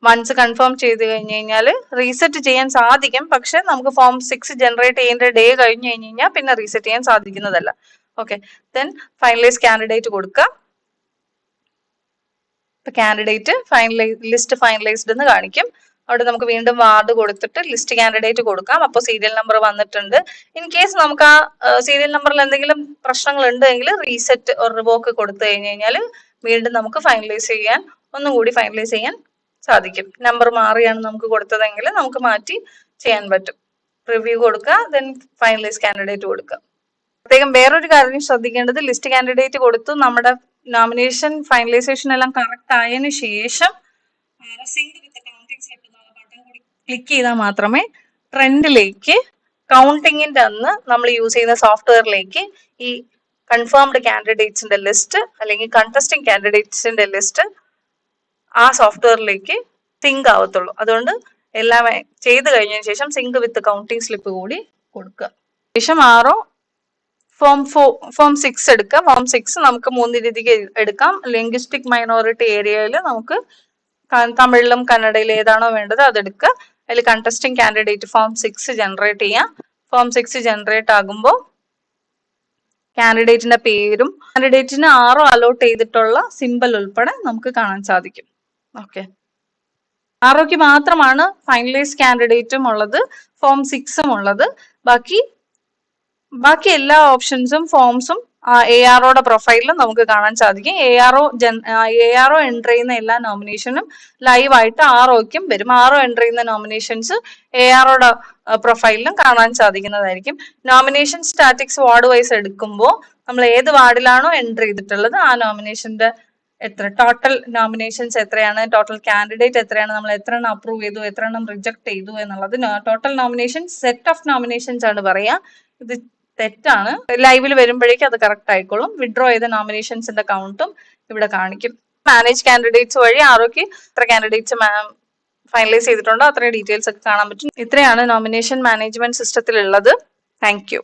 വൺസ് കൺഫേം ചെയ്ത് കഴിഞ്ഞ് കഴിഞ്ഞാൽ റീസെറ്റ് ചെയ്യാൻ സാധിക്കും. പക്ഷെ നമുക്ക് ഫോം 6 ജനറേറ്റ് ചെയ്യേണ്ട ഡേ കഴിഞ്ഞ് കഴിഞ്ഞാൽ പിന്നെ റീസെറ്റ് ചെയ്യാൻ സാധിക്കുന്നതല്ല. ഓക്കെ, ദെൻ ഫൈനലൈസ് കാൻഡിഡേറ്റ് കൊടുക്കുക. ഇപ്പൊ കാൻഡിഡേറ്റ് ലിസ്റ്റ് ഫൈനലൈസ്ഡ് എന്ന് കാണിക്കും. അവിടെ നമുക്ക് വീണ്ടും വാർഡ് കൊടുത്തിട്ട് ലിസ്റ്റ് കാൻഡിഡേറ്റ് കൊടുക്കാം. അപ്പോൾ സീരിയൽ നമ്പർ വന്നിട്ടുണ്ട്. ഇൻ കേസ് നമുക്ക് ആ സീരിയൽ നമ്പറിൽ എന്തെങ്കിലും പ്രശ്നങ്ങൾ ഉണ്ടെങ്കിൽ റീസെറ്റ് ഒരു റിവോക്ക് കൊടുത്തു കഴിഞ്ഞ് കഴിഞ്ഞാൽ വീണ്ടും നമുക്ക് ഒന്നും കൂടി ഫൈനലൈസ് ചെയ്യാൻ സാധിക്കും. നമ്പർ മാറിയാണ് നമുക്ക് കൊടുത്തതെങ്കിൽ നമുക്ക് മാറ്റി ചെയ്യാൻ പറ്റും. റിവ്യൂ കൊടുക്കുക, ദെൻ ഫൈനലൈസ് കാൻഡിഡേറ്റ് കൊടുക്കുക. പ്രത്യേകം വേറൊരു കാര്യം ശ്രദ്ധിക്കേണ്ടത്, ലിസ്റ്റ് കാൻഡിഡേറ്റ് കൊടുത്തു നമ്മുടെ നോമിനേഷൻ ഫൈനലൈസേഷൻ എല്ലാം കറക്റ്റ് ആയതിനു ശേഷം സിങ്ക് വിത്ത് കൗണ്ടിങ് സ്ലിപ്പ് എന്നുള്ള ബട്ടൺ കൂടി ക്ലിക്ക് ചെയ്താൽ മാത്രമേ ട്രെൻഡിലേക്ക് കൗണ്ടിങ്ങിന്റെ അന്ന് നമ്മൾ യൂസ് ചെയ്യുന്ന സോഫ്റ്റ്വെയറിലേക്ക് ഈ കൺഫേംഡ് കാൻഡിഡേറ്റ്സിന്റെ ലിസ്റ്റ് അല്ലെങ്കിൽ കണ്ടസ്റ്റിംഗ് കാൻഡിഡേറ്റ്സിന്റെ ലിസ്റ്റ് ആ സോഫ്റ്റ്വെയറിലേക്ക് സിങ്ക് ആവത്തുള്ളൂ. അതുകൊണ്ട് എല്ലാം ചെയ്ത് കഴിഞ്ഞതിന് ശേഷം സിങ്ക് വിത്ത് കൗണ്ടിങ് സ്ലിപ്പ് കൂടി കൊടുക്കുക. ശേഷം ആറോ ഫോം 6 എടുക്കുക. ഫോം 6 നമുക്ക് 3 രീതിക്ക് എടുക്കാം. ലിംഗ്വിസ്റ്റിക് മൈനോറിറ്റി ഏരിയയിൽ നമുക്ക് തമിഴിലും കന്നഡയിലും ഏതാണോ വേണ്ടത് അതെടുക്കുക. അതിൽ കണ്ടസ്റ്റിംഗ് കാൻഡിഡേറ്റ് ഫോം 6 ജനറേറ്റ് ചെയ്യാം. ഫോം 6 ജനറേറ്റ് ആകുമ്പോൾ കാൻഡിഡേറ്റിന്റെ പേരും കാൻഡിഡേറ്റിന് ആറോ അലോട്ട് ചെയ്തിട്ടുള്ള സിമ്പൽ ഉൾപ്പെടെ നമുക്ക് കാണാൻ സാധിക്കും. ഓക്കെ, ആറോക്ക് മാത്രമാണ് ഫൈനലൈസ് കാൻഡിഡേറ്റും ഉള്ളത്, ഫോം 6ഉം ഉള്ളത്. ബാക്കി എല്ലാ ഓപ്ഷൻസും ഫോംസും AROയുടെ പ്രൊഫൈലിലും നമുക്ക് കാണാൻ സാധിക്കും. ARO എൻ്റർ ചെയ്യുന്ന എല്ലാ നോമിനേഷനും ലൈവ് ആയിട്ട് ROയ്ക്കും വരും. RO എൻ്റർ ചെയ്യുന്ന നോമിനേഷൻസ് AROയുടെ പ്രൊഫൈലിലും കാണാൻ സാധിക്കുന്നതായിരിക്കും. നോമിനേഷൻ സ്റ്റാറ്റിക്സ് വാർഡ് വൈസ് എടുക്കുമ്പോൾ നമ്മൾ ഏത് വാർഡിലാണോ എൻ്റർ ചെയ്തിട്ടുള്ളത് ആ നോമിനേഷന്റെ ടോട്ടൽ നോമിനേഷൻസ് എത്രയാണ്, ടോട്ടൽ കാൻഡിഡേറ്റ് എത്രയാണ്, നമ്മൾ എത്ര എണ്ണം അപ്രൂവ് ചെയ്തു, എത്ര എണ്ണം റിജക്ട് ചെയ്തു എന്നുള്ളത് total nomination set of nominations ആണ് പറയാ. ഇത് തെറ്റാണ്. ലൈവിൽ വരുമ്പോഴേക്കും അത് കറക്റ്റ് ആയിക്കോളും. വിഡ്രോ ചെയ്ത നോമിനേഷൻസിന്റെ കൗണ്ടും ഇവിടെ കാണിക്കും. മാനേജ് കാൻഡിഡേറ്റ്സ് വഴി ആരോക്ക് എത്ര കാൻഡിഡേറ്റ്സ് ഫൈനലൈസ് ചെയ്തിട്ടുണ്ടോ അത്രയും ഡീറ്റെയിൽസ് ഒക്കെ കാണാൻ പറ്റും. ഇത്രയാണ് നോമിനേഷൻ മാനേജ്മെന്റ് സിസ്റ്റത്തിൽ ഉള്ളത്. Thank you.